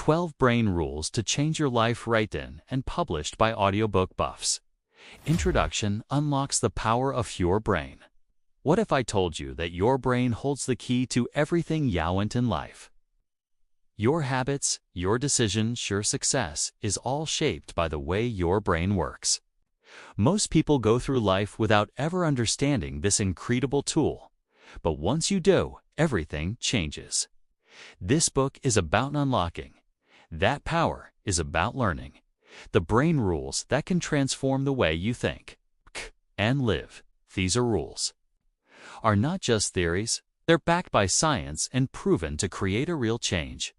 12 Brain Rules to Change Your Life, written and published by Audiobook buffs. Introduction unlocks the power of your brain. What if I told you that your brain holds the key to everything you want in life? Your habits, your decisions, your success is all shaped by the way your brain works. Most people go through life without ever understanding this incredible tool. But once you do, everything changes. This book is about unlocking. That power is about learning. The brain rules that can transform the way you think and live. These rules are not just theories, they're backed by science and proven to create a real change.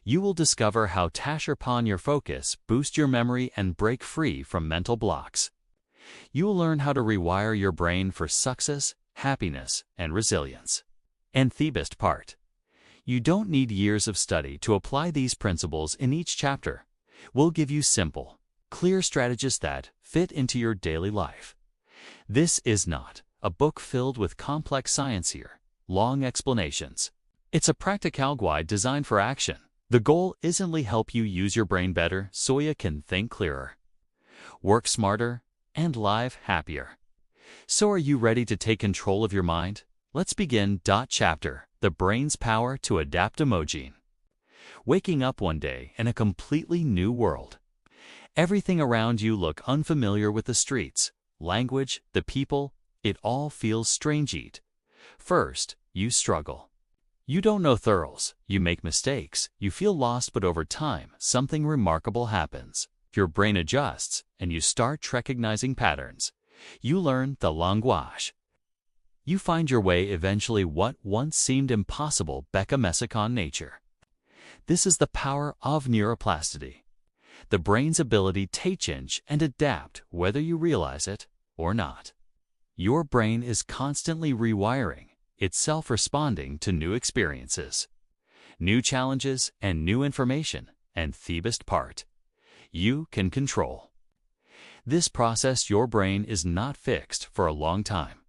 You will discover how to sharpen your focus, boost your memory, and break free from mental blocks. You will learn how to rewire your brain for success, happiness, and resilience. And the best part, you don't need years of study to apply these principles in each chapter. We'll give you simple, clear strategies that fit into your daily life. This is not a book filled with complex science here, long explanations. It's a practical guide designed for action. The goal isn't to help you use your brain better so you can think clearer, work smarter, and live happier. So are you ready to take control of your mind? Let's begin. Chapter: The Brain's Power to Adapt Emoji. Waking up one day in a completely new world. Everything around you look unfamiliar, with the streets, language, the people. It all feels strange. First, you struggle. You don't know thorough, you make mistakes, you feel lost, but over time, something remarkable happens. Your brain adjusts, and you start recognizing patterns. You learn the language. You find your way eventually. What once seemed impossible becomes second nature. This is the power of neuroplasticity, the brain's ability to change and adapt whether you realize it or not. Your brain is constantly rewiring itself, responding to new experiences, new challenges, and new information. And the best part, you can control this process. Your brain is not fixed for a long time.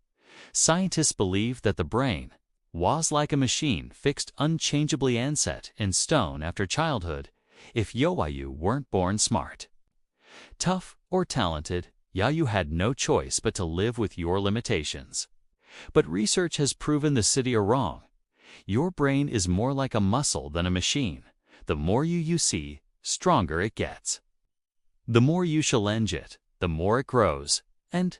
Scientists believe that the brain was like a machine, fixed unchangeably and set in stone after childhood. If you weren't born smart, tough, or talented, you had no choice but to live with your limitations. But research has proven the city are wrong. Your brain is more like a muscle than a machine. The more you see, stronger it gets. The more you challenge it, the more it grows. And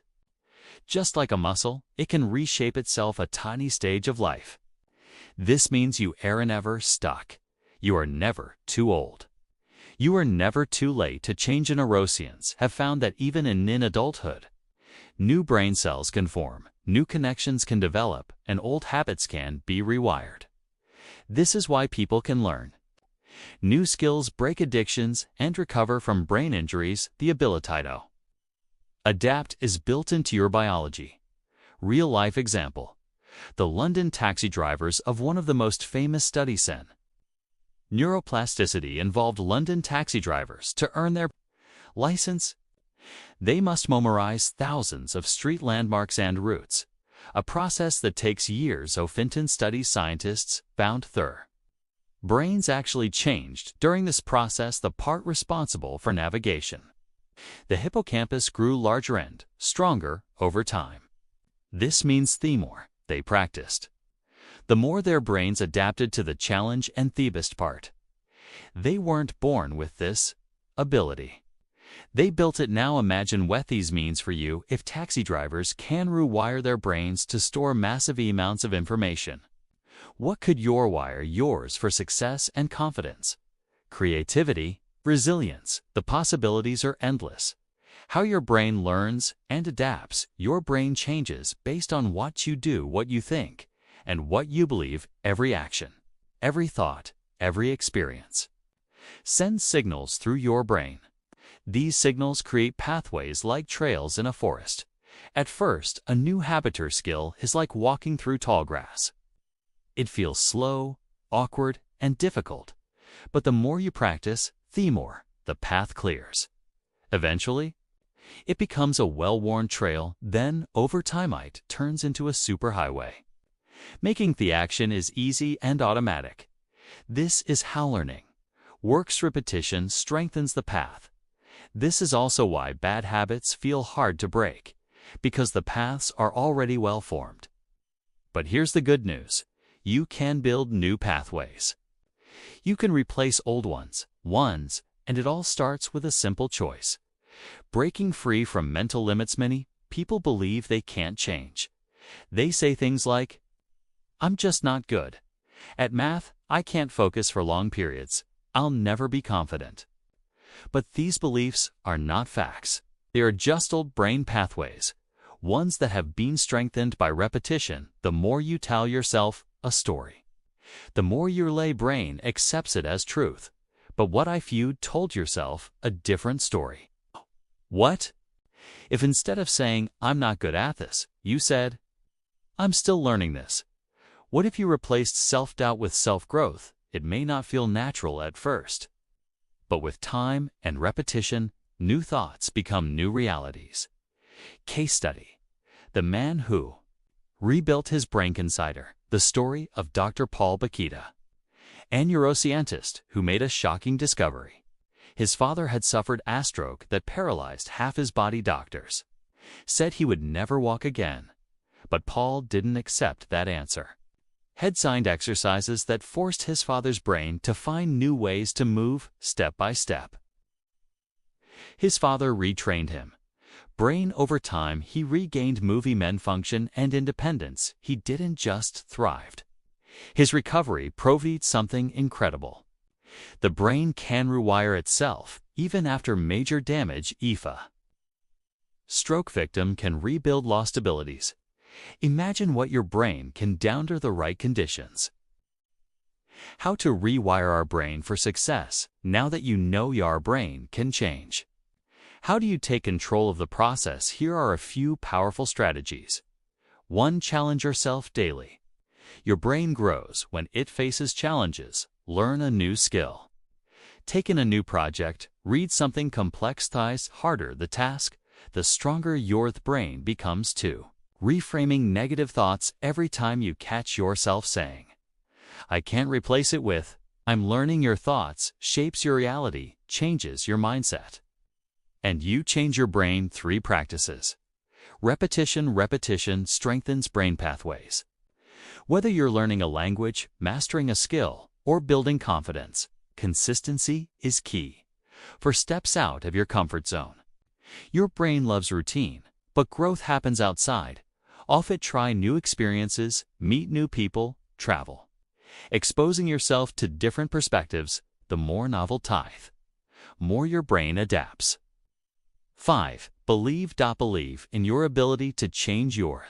just like a muscle, it can reshape itself at a tiny stage of life. This means you are never stuck. You are never too old. You are never too late to change. Neuroscience have found that even in adulthood, new brain cells can form, new connections can develop, and old habits can be rewired. This is why people can learn new skills, break addictions, and recover from brain injuries. The ability to adapt is built into your biology. Real-life example: the London taxi drivers of one of the most famous studies in neuroplasticity involved London taxi drivers. To earn their license, they must memorize thousands of street landmarks and routes, a process that takes years. Finton studies scientists found their brains actually changed during this process. The part responsible for navigation, the hippocampus, grew larger and stronger over time. This means the more they practiced, the more their brains adapted to the challenge. And the best part, they weren't born with this ability. They built it. Now imagine what these means for you. If taxi drivers can rewire their brains to store massive amounts of information, what could your wire yours for success and confidence, creativity, resilience? The possibilities are endless. How your brain learns and adapts. Your brain changes based on what you do, what you think, and what you believe. Every action, every thought, every experience sends signals through your brain. These signals create pathways like trails in a forest. At first, a new habit or skill is like walking through tall grass. It feels slow, awkward, and difficult. But the more you practice, the more the path clears. Eventually, it becomes a well-worn trail. Then, over time, it turns into a superhighway, making the action is easy and automatic. This is how learning Works repetition strengthens the path. This is also why bad habits feel hard to break, because the paths are already well formed. But here's the good news. You can build new pathways. You can replace old ones, and it all starts with a simple choice. Breaking free from mental limits. Many people believe they can't change. They say things like, "I'm just not good. At math, I can't focus for long periods. I'll never be confident." But these beliefs are not facts. They are just old brain pathways, ones that have been strengthened by repetition. The more you tell yourself a story, the more your brain accepts it as truth. But what if you told yourself a different story? What if instead of saying, "I'm not good at this," you said, "I'm still learning this"? What if you replaced self-doubt with self-growth? It may not feel natural at first, but with time and repetition, new thoughts become new realities. Case study: the man who rebuilt his brain. Insider, the story of Dr. Paul Bakita, a neuroscientist who made a shocking discovery. His father had suffered a stroke that paralyzed half his body. Doctors said he would never walk again, but Paul didn't accept that answer. Had signed exercises that forced his father's brain to find new ways to move step by step. His father retrained him. Brain over time, he regained movement function and independence. He didn't just thrived. His recovery proved something incredible. The brain can rewire itself, even after major damage. If a stroke victim can rebuild lost abilities, imagine what your brain can do under the right conditions. How to rewire our brain for success. Now that you know your brain can change, how do you take control of the process? Here are a few powerful strategies. 1. Challenge yourself daily. Your brain grows when it faces challenges. Learn a new skill. Take in a new project. Read something complex. The harder the task, the stronger your brain becomes. 2. Reframing negative thoughts. Every time you catch yourself saying, "I can't," replace it with, "I'm learning." Your thoughts shapes your reality, changes your mindset, and you change your brain. 3. Practices. Repetition strengthens brain pathways. Whether you're learning a language, mastering a skill, or building confidence, consistency is key. For steps out of your comfort zone. Your brain loves routine, but growth happens outside. Often try new experiences, meet new people, travel. Exposing yourself to different perspectives, the more novel more your brain adapts. 5. Believe in your ability to change. Your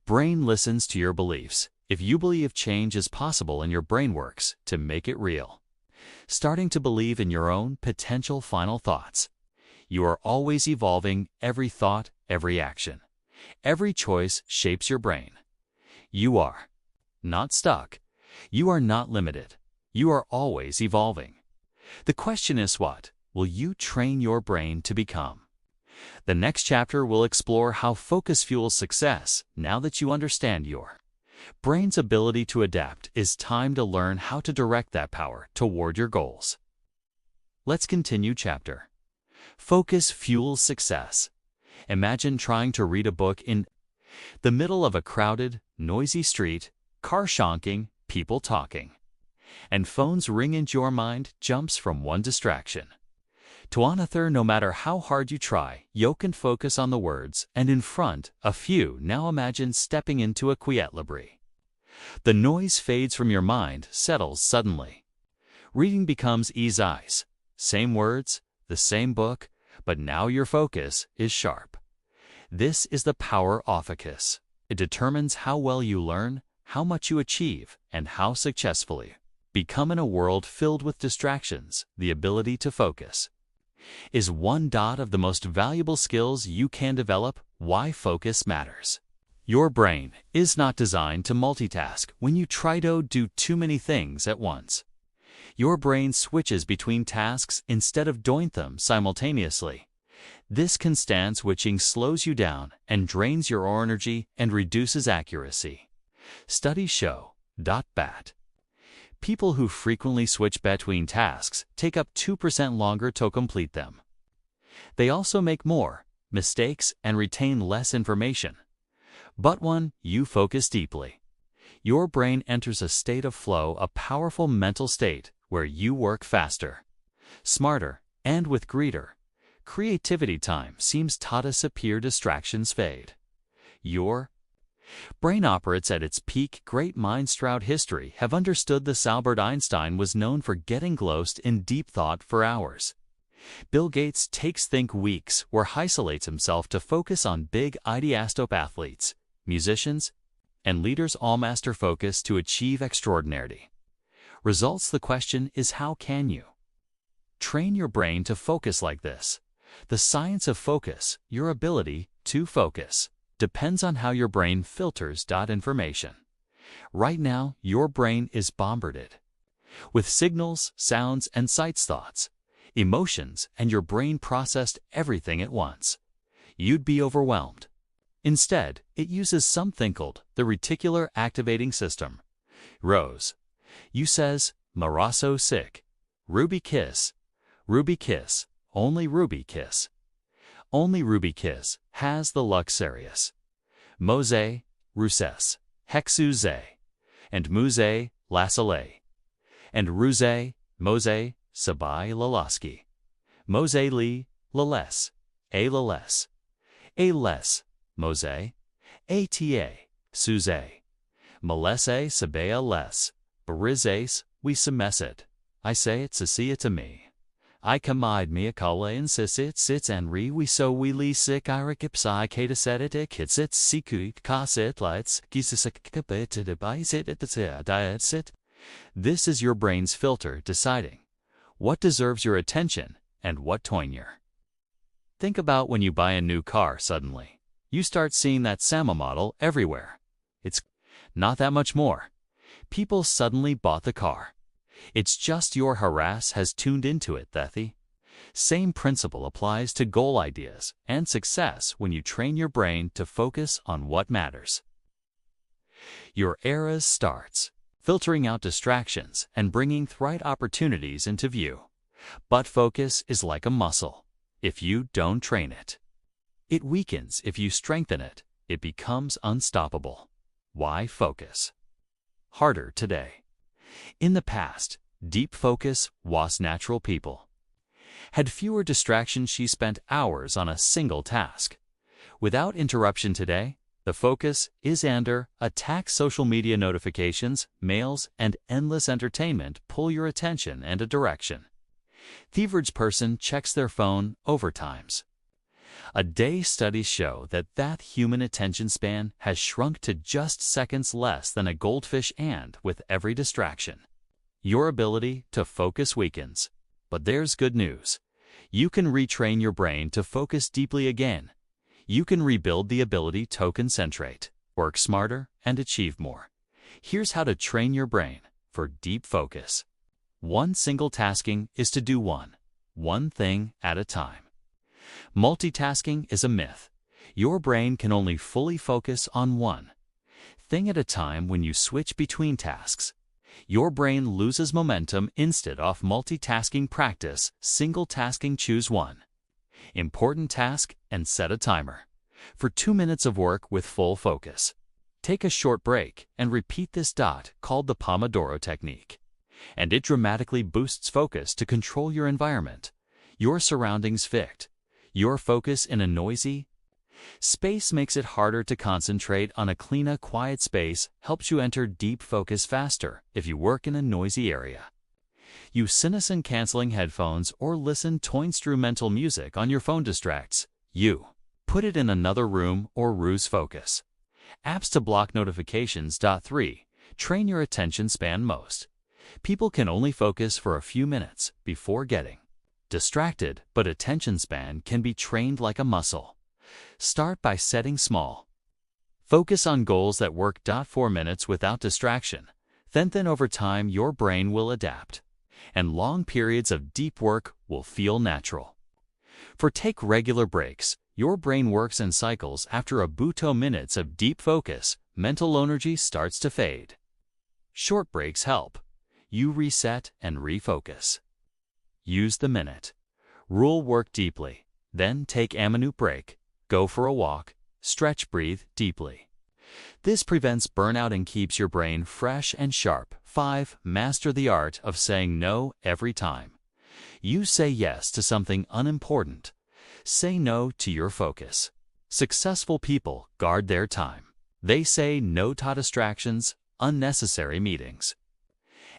brain listens to your beliefs. If you believe change is possible, and your brain works to make it real. Starting to believe in your own potential. Final thoughts. You are always evolving. Every thought, every action, every choice shapes your brain. You are not stuck. You are not limited. You are always evolving. The question is, what will you train your brain to become? The next chapter will explore how focus fuels success. Now that you understand your brain's ability to adapt, it's time to learn how to direct that power toward your goals. Let's continue chapter. Focus fuels success. Imagine trying to read a book in the middle of a crowded, noisy street, car honking, people talking, and phones ring. Into your mind jumps from one distraction to another. No matter how hard you try, you can focus on the words and in front of you. Now imagine stepping into a quiet library. The noise fades from your mind, settles suddenly. Reading becomes easy. Same words, the same book, but now your focus is sharp. This is the power of focus. It determines how well you learn, how much you achieve, and how successfully become. In a world filled with distractions, the ability to focus is one of the most valuable skills you can develop. Why focus matters. Your brain is not designed to multitask. When you try to do too many things at once, your brain switches between tasks instead of doing them simultaneously. This constant switching slows you down and drains your energy and reduces accuracy. Studies show that People who frequently switch between tasks take up 2% longer to complete them. They also make more mistakes and retain less information. But when you focus deeply, your brain enters a state of flow, a powerful mental state where you work faster, smarter, and with greater creativity. Time seems to disappear, distractions fade. Your brain operates at its peak. Great minds throughout history have understood this. Albert Einstein was known for getting lost in deep thought for hours. Bill Gates takes think weeks or isolates himself to focus on big ideas. Athletes, musicians, and leaders all master focus to achieve extraordinary results. The question is, how can you train your brain to focus like this? The science of focus, your ability to focus, depends on how your brain filters information. Right now, your brain is bombarded with signals, sounds, and sights, thoughts, emotions, and your brain processed everything at once. You'd be overwhelmed. Instead, it uses something called the reticular activating system. Rose. You says, Maraso sick. Ruby kiss, only Ruby kiss. Only Ruby kiss has the luxurious. Mose, Rousses, Hexuze, and Muse, Lassalé, and Ruse, Mose, Sabai Lalaski. Mose Li, Lales, A Lales, A Les, Mose, Ata, Suze, Malese, Sabea Les, Barizes, we semesid. I say it, see it to me. I commide me a kala in sisit sits and we so we li sick irikipsi kata set it kitsit siku kasit lights gisisakabit debisit at the diet sit. This is your brain's filter deciding what deserves your attention and what toiner. Think about when you buy a new car. Suddenly, you start seeing that Sama model everywhere. It's not that much more. People suddenly bought the car. It's just your harass has tuned into it. The same principle applies to goal ideas and success when you train your brain to focus on what matters. Your era starts filtering out distractions and bringing the right opportunities into view. But focus is like a muscle. If you don't train it, it weakens. If you strengthen it, it becomes unstoppable. Why focus harder today? In the past, deep focus was natural. People had fewer distractions. She spent hours on a single task. Without interruption today, the focus is under attack. Social media notifications, mails, and endless entertainment pull your attention and a direction. The average person checks their phone over times a day. Studies show that human attention span has shrunk to just seconds, less than a goldfish, and with every distraction, your ability to focus weakens. But there's good news. You can retrain your brain to focus deeply again. You can rebuild the ability to concentrate, work smarter, and achieve more. Here's how to train your brain for deep focus. One, single tasking is to do one thing at a time. Multitasking is a myth. Your brain can only fully focus on one thing at a time. When you switch between tasks, your brain loses momentum. Instead of multitasking, practice single tasking. Choose one important task and set a timer for 2 minutes of work with full focus. Take a short break and repeat this called the Pomodoro technique, and it dramatically boosts focus. To control your environment, your surroundings fixed. Your focus in a noisy space makes it harder to concentrate on a clean, quiet space. Helps you enter deep focus faster. If you work in a noisy area, use sinuson canceling headphones or listen to instrumental music on your phone. Distracts you. Put it in another room or ruse focus. Apps to block notifications. 3. Train your attention span. Most people can only focus for a few minutes before getting distracted, but attention span can be trained like a muscle. Start by setting small focus on goals that work. 4 minutes without distraction. Then over time your brain will adapt, and long periods of deep work will feel natural. Take regular breaks. Your brain works in cycles. After about minutes of deep focus, mental energy starts to fade. Short breaks help you reset and refocus. Use the minute rule. Work deeply, then take a minute break, go for a walk, stretch, breathe deeply. This prevents burnout and keeps your brain fresh and sharp. 5. Master the art of saying no every time. You say yes to something unimportant. Say no to your focus. Successful people guard their time. They say no to distractions, unnecessary meetings,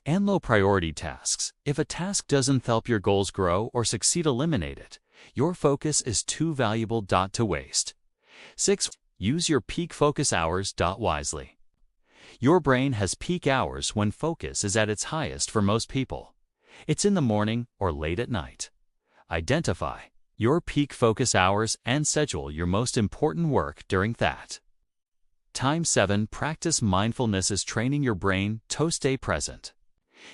and low-priority tasks. If a task doesn't help your goals grow or succeed, eliminate it. Your focus is too valuable to waste. 6. Use your peak focus hours wisely. Your brain has peak hours when focus is at its highest for most people. It's in the morning or late at night. Identify your peak focus hours and schedule your most important work during that time. 7. Practice mindfulness is training your brain to stay present.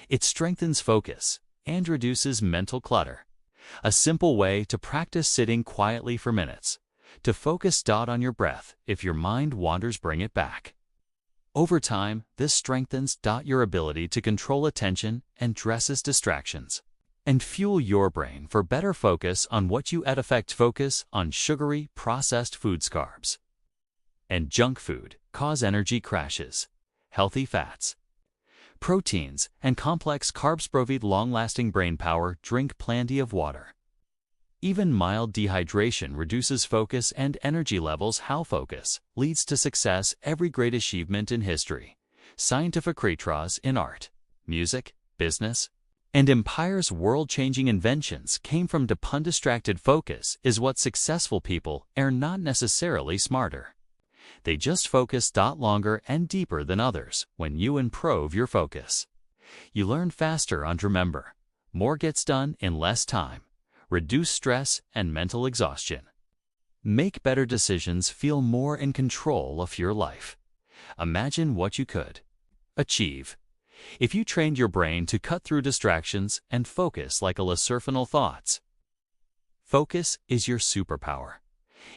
It strengthens focus and reduces mental clutter. A simple way to practice sitting quietly for minutes. To focus on your breath. If your mind wanders, bring it back. Over time, this strengthens your ability to control attention and addresses distractions, and fuel your brain for better focus on what you eat. Affect focus on sugary, processed foods, carbs, and junk food cause energy crashes. Healthy fats, proteins, and complex carbs provide long-lasting brain power. Drink plenty of water. Even mild dehydration reduces focus and energy levels. How focus leads to success. Every great achievement in history, scientific breakthroughs in art, music, business, and empires, world-changing inventions came from undistracted focus. Is what successful people are not necessarily smarter. They just focus longer and deeper than others. When you improve your focus, you learn faster and remember more, gets done in less time. Reduce stress and mental exhaustion. Make better decisions. Feel more in control of your life. Imagine what you could achieve if you trained your brain to cut through distractions and focus like a laserful thoughts. Focus is your superpower.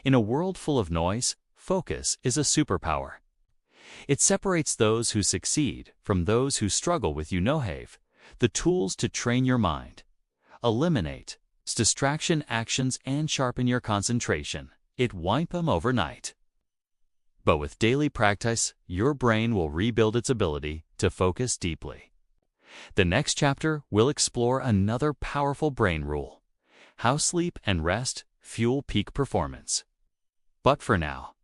In a world full of noise, focus is a superpower. It separates those who succeed from those who struggle with. Have the tools to train your mind. Eliminate distraction actions and sharpen your concentration. It won't come overnight, but with daily practice, your brain will rebuild its ability to focus deeply. The next chapter will explore another powerful brain rule: how sleep and rest fuel peak performance. But for now,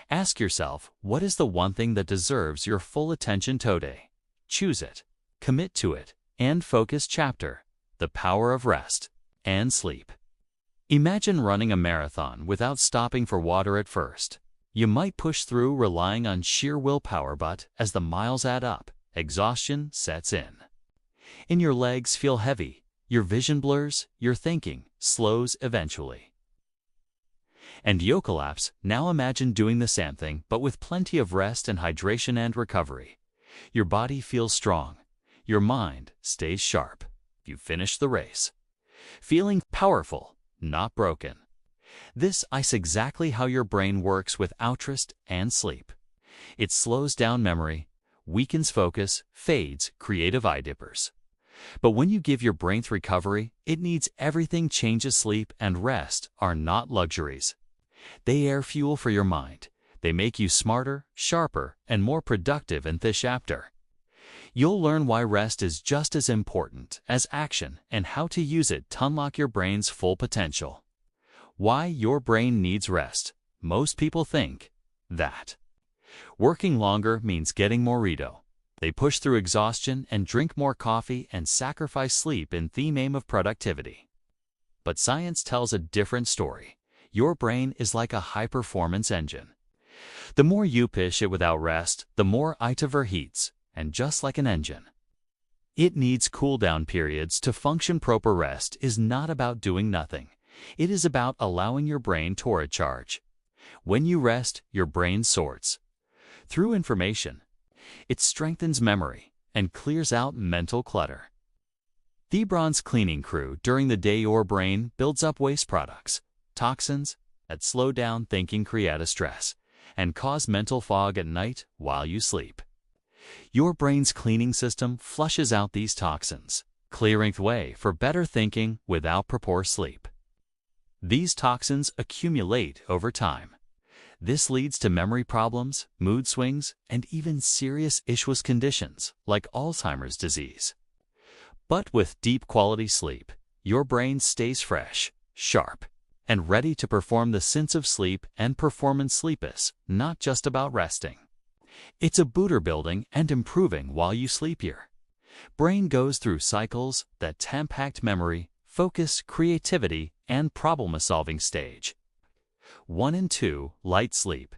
ask yourself, what is the one thing that deserves your full attention today? Choose it, commit to it, and focus. Chapter: the power of rest and sleep. Imagine running a marathon without stopping for water at first. You might push through relying on sheer willpower, but as the miles add up, exhaustion sets in. Your legs feel heavy, your vision blurs, your thinking slows eventually, and you'll collapse. Now imagine doing the same thing, but with plenty of rest and hydration and recovery. Your body feels strong, your mind stays sharp. You finish the race feeling powerful, not broken. This is exactly how your brain works without rest and sleep. It slows down memory, weakens focus, fades creative ideas. But when you give your brain recovery, it needs everything. Changes. Sleep and rest are not luxuries. They are fuel for your mind. They make you smarter, sharper, and more productive. In this chapter, you'll learn why rest is just as important as action and how to use it to unlock your brain's full potential. Why your brain needs rest. Most people think that working longer means getting more redo. They push through exhaustion and drink more coffee and sacrifice sleep in the name of productivity. But science tells a different story. Your brain is like a high-performance engine. The more you push it without rest, the more it overheats. And just like an engine, it needs cool-down periods to function. Proper rest is not about doing nothing. It is about allowing your brain to recharge. When you rest, your brain sorts through information. It strengthens memory and clears out mental clutter. The bronze cleaning crew. During the day, your brain builds up waste products, toxins that slow down thinking, create stress, and cause mental fog at night while you sleep. Your brain's cleaning system flushes out these toxins, clearing the way for better thinking without poor sleep. These toxins accumulate over time. This leads to memory problems, mood swings, and even serious issues conditions like Alzheimer's disease. But with deep quality sleep, your brain stays fresh, sharp, and ready to perform. The sense of sleep and performance. Sleep is not just about resting. It's a booster building and improving while you sleep. Your brain goes through cycles that impact memory, focus, creativity, and problem-solving stage. 1 and 2. Light sleep.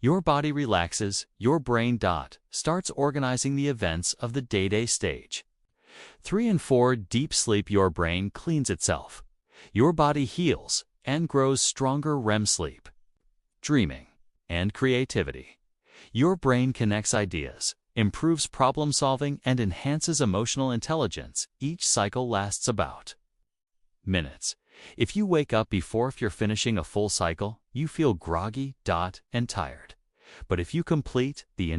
Your body relaxes, your brain starts organizing the events of the day-to-day stage. 3 and 4. Deep sleep. Your brain cleans itself. Your body heals and grows stronger. REM sleep. Dreaming and creativity. Your brain connects ideas, improves problem-solving, and enhances emotional intelligence. Each cycle lasts about minutes. If you wake up before you're finishing a full cycle, you feel groggy, and tired. But if you complete the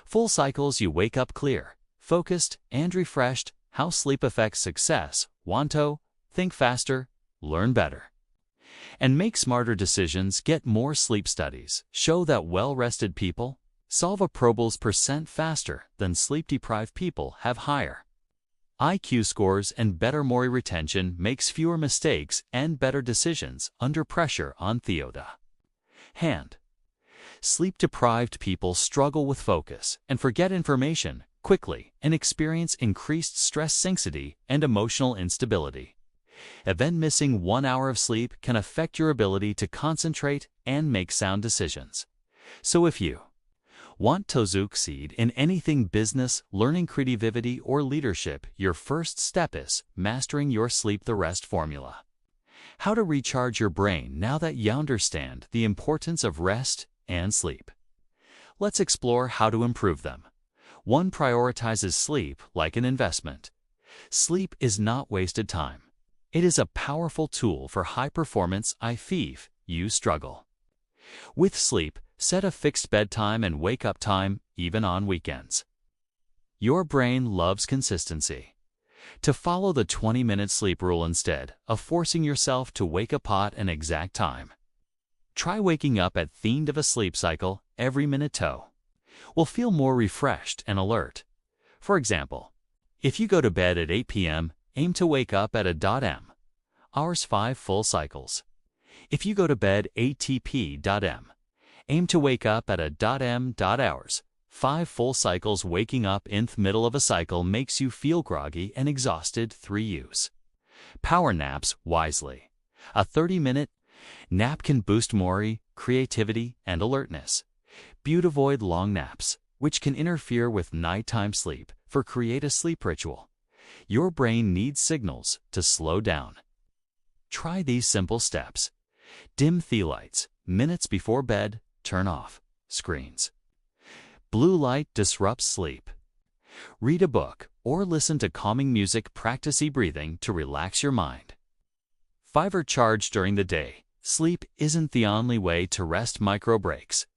full cycles, you wake up clear, focused, and refreshed. How sleep affects success. 1. Think faster, learn better, and make smarter decisions. Get more sleep. Studies show that well-rested people solve a % faster than sleep-deprived people. Have higher IQ scores and better memory retention, makes fewer mistakes and better decisions under pressure. On the other hand, sleep-deprived people struggle with focus and forget information quickly and experience increased stress, anxiety, and emotional instability. Even missing 1 hour of sleep can affect your ability to concentrate and make sound decisions. So if you want to succeed in anything, business, learning, creativity, or leadership, your first step is mastering your sleep. The rest formula. How to recharge your brain now that you understand the importance of rest and sleep. Let's explore how to improve them. 1. Prioritizes sleep like an investment. Sleep is not wasted time. It is a powerful tool for high performance. If you struggle with sleep, set a fixed bedtime and wake-up time, even on weekends. Your brain loves consistency. To follow the 20-minute sleep rule instead of forcing yourself to wake up at an exact time. Try waking up at the end of a sleep cycle every minute. Will feel more refreshed and alert. For example, if you go to bed at 8 p.m., aim to wake up at a hours 5 full cycles. If you go to bed 8 p.m., aim to wake up at a hours 5 full cycles. Waking up in the middle of a cycle makes you feel groggy and exhausted. 3. Use power naps wisely. A 30-minute nap can boost memory, creativity, and alertness. Avoid long naps, which can interfere with nighttime sleep. Create a sleep ritual. Your brain needs signals to slow down. Try these simple steps. Dim the lights minutes before bed. Turn off screens. Blue light disrupts sleep. Read a book or listen to calming music. Practice breathing to relax your mind. 5. Charge during the day. Sleep isn't the only way to rest. Micro breaks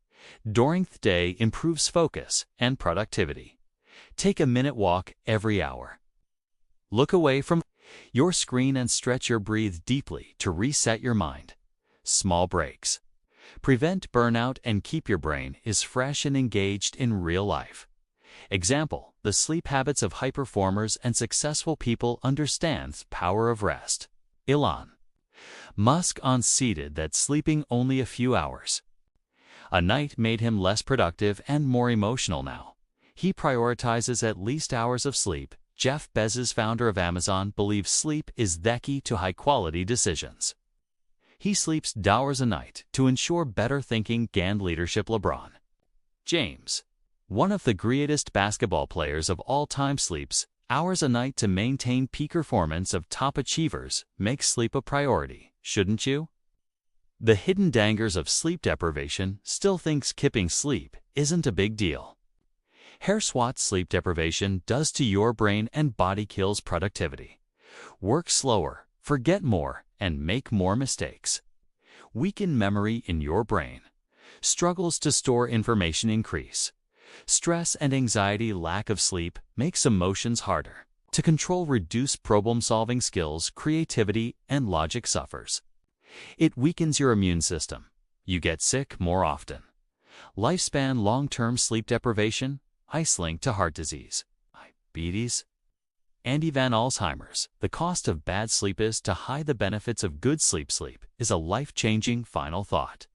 during the day improves focus and productivity. Take a minute walk every hour. Look away from your screen and stretch or breathe deeply to reset your mind. Small breaks prevent burnout and keep your brain fresh and engaged in real life. Example: the sleep habits of high performers and successful people. Understand the power of rest. Elon Musk conceded that sleeping only a few hours a night made him less productive and more emotional. Now he prioritizes at least hours of sleep. Jeff Bezos, founder of Amazon, believes sleep is the key to high-quality decisions. He sleeps hours a night to ensure better thinking and leadership. LeBron James, one of the greatest basketball players of all time, sleeps hours a night to maintain peak performance of top achievers. Make sleep a priority, shouldn't you? The hidden dangers of sleep deprivation still thinks skipping sleep isn't a big deal. Here's what sleep deprivation does to your brain and body: kills productivity. Work slower, forget more, and make more mistakes. Weaken memory in your brain. Struggles to store information increase. Stress and anxiety, lack of sleep, makes emotions harder to control, reduce problem-solving skills, creativity, and logic suffers. It weakens your immune system. You get sick more often. Lifespan, long-term sleep deprivation, ICE linked to heart disease, diabetes, and even Alzheimer's. The cost of bad sleep is to hide the benefits of good sleep. Sleep is a life-changing final thought.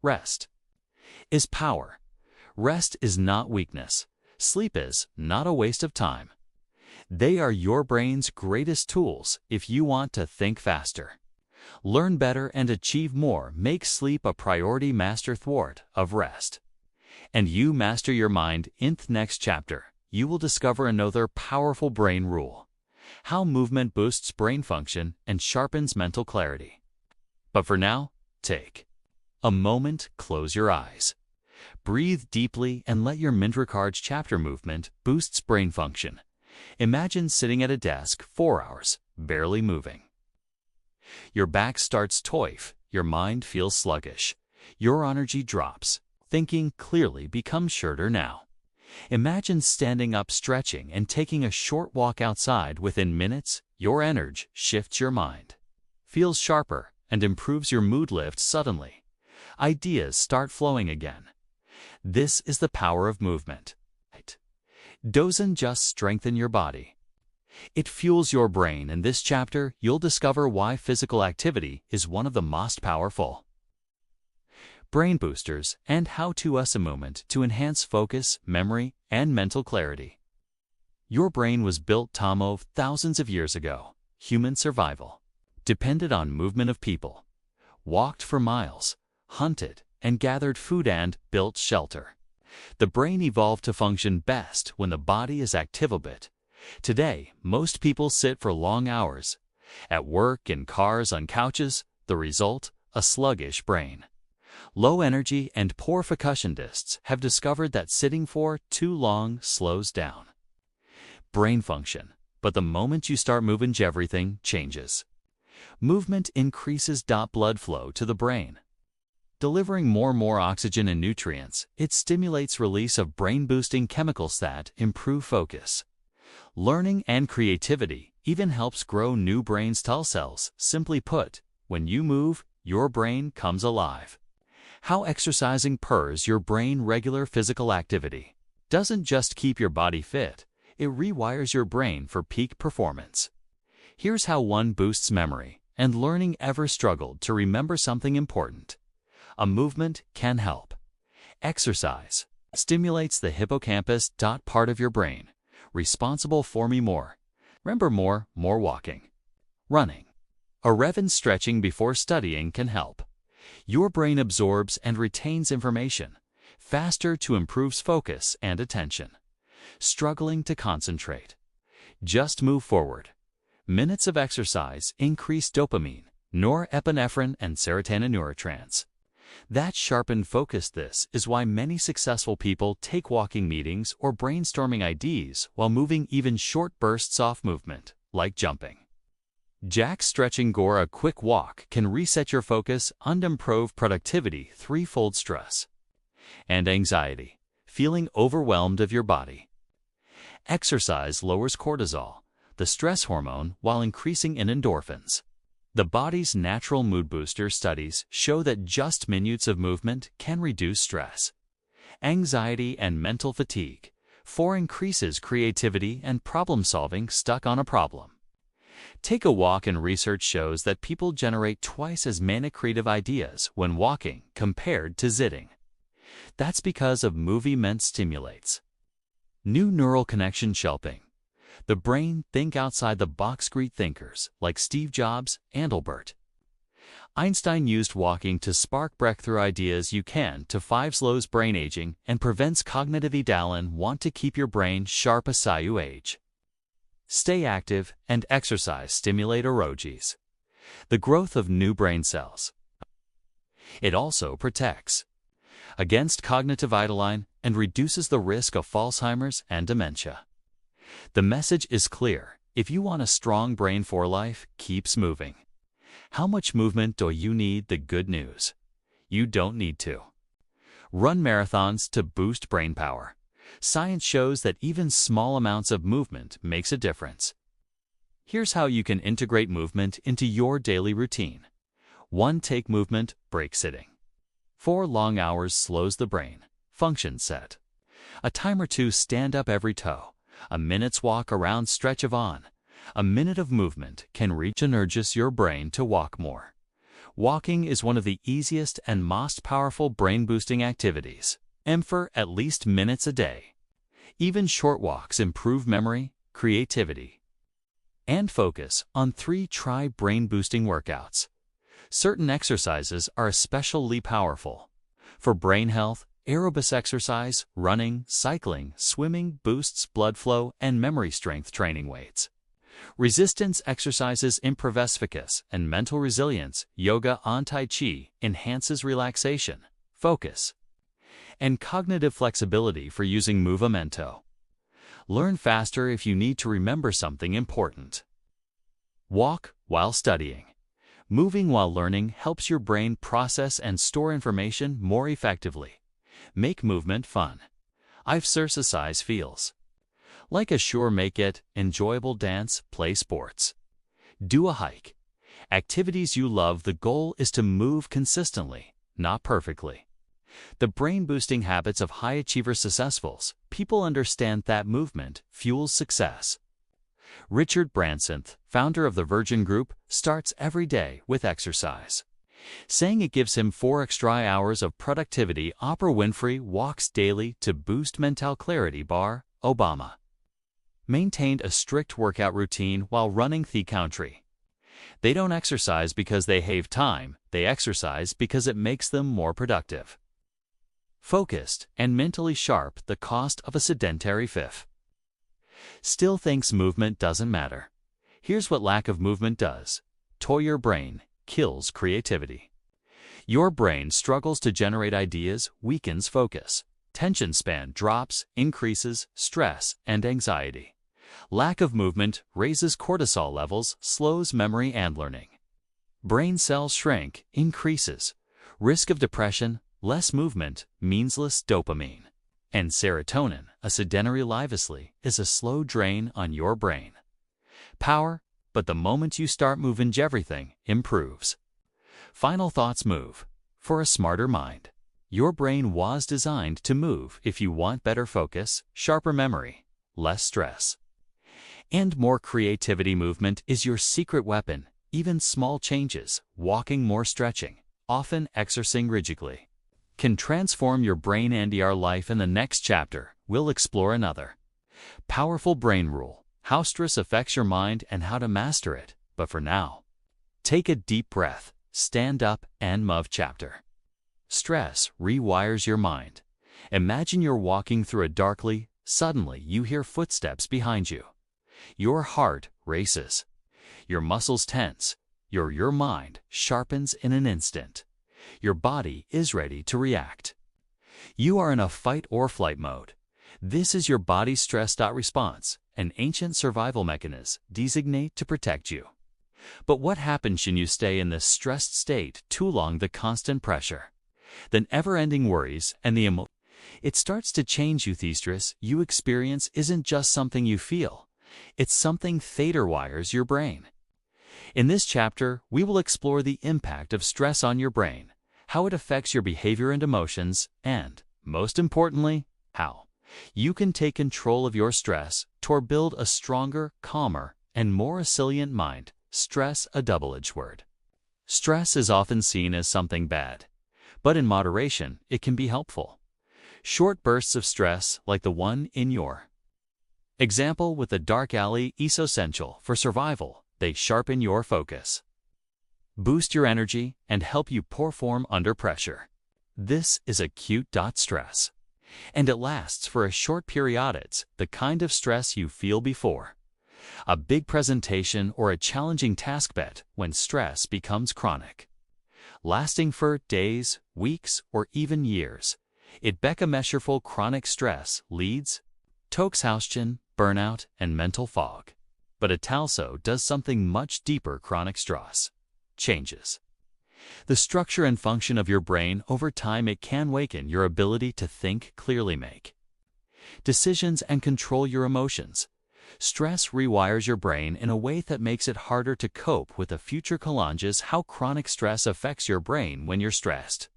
Rest is power. Rest is not weakness. Sleep is not a waste of time. They are your brain's greatest tools if you want to think faster, learn better, and achieve more. Make sleep a priority. Master thwart of rest, and you master your mind. In the next chapter, you will discover another powerful brain rule: how movement boosts brain function and sharpens mental clarity. But for now, take a moment, close your eyes, breathe deeply, and let your mind record chapter. Movement boosts brain function. Imagine sitting at a desk 4 hours, barely moving. Your back starts tough, your mind feels sluggish, your energy drops, thinking clearly becomes shorter. Now, imagine standing up, stretching, and taking a short walk outside. Within minutes, your energy shifts, your mind feels sharper, and improves your mood. Lift suddenly. Ideas start flowing again. This is the power of movement. It doesn't just strengthen your body. It fuels your brain. In this chapter, you'll discover why physical activity is one of the most powerful brain boosters and how to use a movement to enhance focus, memory, and mental clarity. Your brain was built thousands of years ago. Human survival depended on movement of people, walked for miles, hunted and gathered food, and built shelter. The brain evolved to function best when the body is active. Today, most people sit for long hours, at work, in cars, on couches. The result? A sluggish brain. Low energy and poor focuscientists have discovered that sitting for too long slows down brain function. But the moment you start moving, everything changes. Movement increases blood flow to the brain, delivering more oxygen and nutrients. It stimulates release of brain-boosting chemicals that improve focus, learning, and creativity. Even helps grow new brain stem cells. Simply put, when you move, your brain comes alive. How exercising purrs your brain. Regular physical activity doesn't just keep your body fit, it rewires your brain for peak performance. Here's how one boosts memory and learning. Ever struggled to remember something important? A movement can help. Exercise stimulates the hippocampus, part of your brain responsible for remember more walking, running, or even stretching before studying can help. Your brain absorbs and retains information faster to improves focus and attention. Struggling to concentrate? Just move forward. Minutes of exercise increase dopamine, norepinephrine, and serotonin neurotransmitters that sharpen focus. This is why many successful people take walking meetings or brainstorming ideas while moving. Even short bursts of movement, like jumping jacks, stretching, or a quick walk, can reset your focus and improve productivity. Threefold stress and anxiety, feeling overwhelmed of your body. Exercise lowers cortisol, the stress hormone, while increasing in endorphins, the body's natural mood booster. Studies show that just minutes of movement can reduce stress, anxiety, and mental fatigue. 4. Increases creativity and problem-solving. Stuck on a problem? Take a walk, and research shows that people generate twice as many creative ideas when walking compared to sitting. That's because of movement stimulates new neural connection. Shaping the brain. Think outside the box. Great thinkers like Steve Jobs and Albert Einstein used walking to spark breakthrough ideas. You can to 5 slows brain aging and prevents cognitive decline. Want to keep your brain sharp as you age? Stay active, and exercise stimulate eroges, the growth of new brain cells. It also protects against cognitive decline and reduces the risk of Alzheimer's and dementia. The message is clear: if you want a strong brain for life, keeps moving. How much movement do you need? The good news: you don't need to run marathons to boost brain power. Science shows that even small amounts of movement makes a difference. Here's how you can integrate movement into your daily routine. 1. Take movement break sitting. 4 long hours slows the brain. Function set. A timer. 2. Stand up every toe. A minute's walk around stretch of on. A minute of movement can energize your brain to walk more. Walking is one of the easiest and most powerful brain-boosting activities. Aim for at least minutes a day. Even short walks improve memory, creativity, and focus. On 3. Try brain-boosting workouts. Certain exercises are especially powerful. For brain health, aerobic exercise, running, cycling, swimming boosts blood flow and memory strength. Training weights. Resistance exercises improve focus and mental resilience. Yoga and Tai Chi enhances relaxation, focus, and cognitive flexibility for using movimento. Learn faster if you need to remember something important. Walk while studying. Moving while learning helps your brain process and store information more effectively. Make movement fun. Exercise feels like a sure make it enjoyable. Dance, play sports, do a hike. Activities you love. The goal is to move consistently, not perfectly. The brain-boosting habits of high achiever successfuls. People understand that movement fuels success. Richard Branson, founder of the Virgin Group, starts every day with exercise, saying it gives him 4 extra hours of productivity. Oprah Winfrey walks daily to boost mental clarity. Obama maintained a strict workout routine while running the country. They don't exercise because they have time, they exercise because it makes them more productive, focused, and mentally sharp. The cost of a sedentary life. Still thinks movement doesn't matter. Here's what lack of movement does. Toy your brain, kills creativity. Your brain struggles to generate ideas, weakens focus. Attention span drops, increases stress and anxiety. Lack of movement raises cortisol levels, slows memory and learning. Brain cells shrink, increases risk of depression. Less movement means less dopamine and serotonin. A sedentary lifestyle is a slow drain on your brain power, but the moment you start moving, everything improves. Final thoughts. Move for a smarter mind. Your brain was designed to move if you want better focus, sharper memory, less stress, and more creativity. Movement is your secret weapon. Even small changes, walking more, stretching, often exercising rigidly, can transform your brain and your life. In the next chapter, we'll explore another powerful brain rule, how stress affects your mind and how to master it. But for now, take a deep breath, stand up, and move. Chapter: Stress rewires your mind. Imagine you're walking through a darkly, suddenly you hear footsteps behind you. Your heart races, your muscles tense, your mind sharpens in an instant. Your body is ready to react. You are in a fight or flight mode. This is your body's stress response, an ancient survival mechanism designed to protect you. But what happens when you stay in this stressed state too long? The constant pressure, the never-ending worries, and the emotion, it starts to change you. The stress you experience isn't just something you feel, it's something that wires your brain. In this chapter, we will explore the impact of stress on your brain, how it affects your behavior and emotions, and, most importantly, how you can take control of your stress to build a stronger, calmer, and more resilient mind. Stress, a double-edged word. Stress is often seen as something bad, but in moderation, it can be helpful. Short bursts of stress, like the one in your example with the dark alley, is essential for survival. They sharpen your focus, boost your energy, and help you perform under pressure. This is acute stress, and it lasts for a short period. It's the kind of stress you feel before a big presentation or a challenging task, but when stress becomes chronic, lasting for days, weeks, or even years, it become measurable. Chronic stress leads to exhaustion, burnout, and mental fog. But it also does something much deeper. Chronic stress changes the structure and function of your brain over time. It can weaken your ability to think clearly, make decisions, and control your emotions. Stress rewires your brain in a way that makes it harder to cope with the future. Challenges: how chronic stress affects your brain. When you're stressed,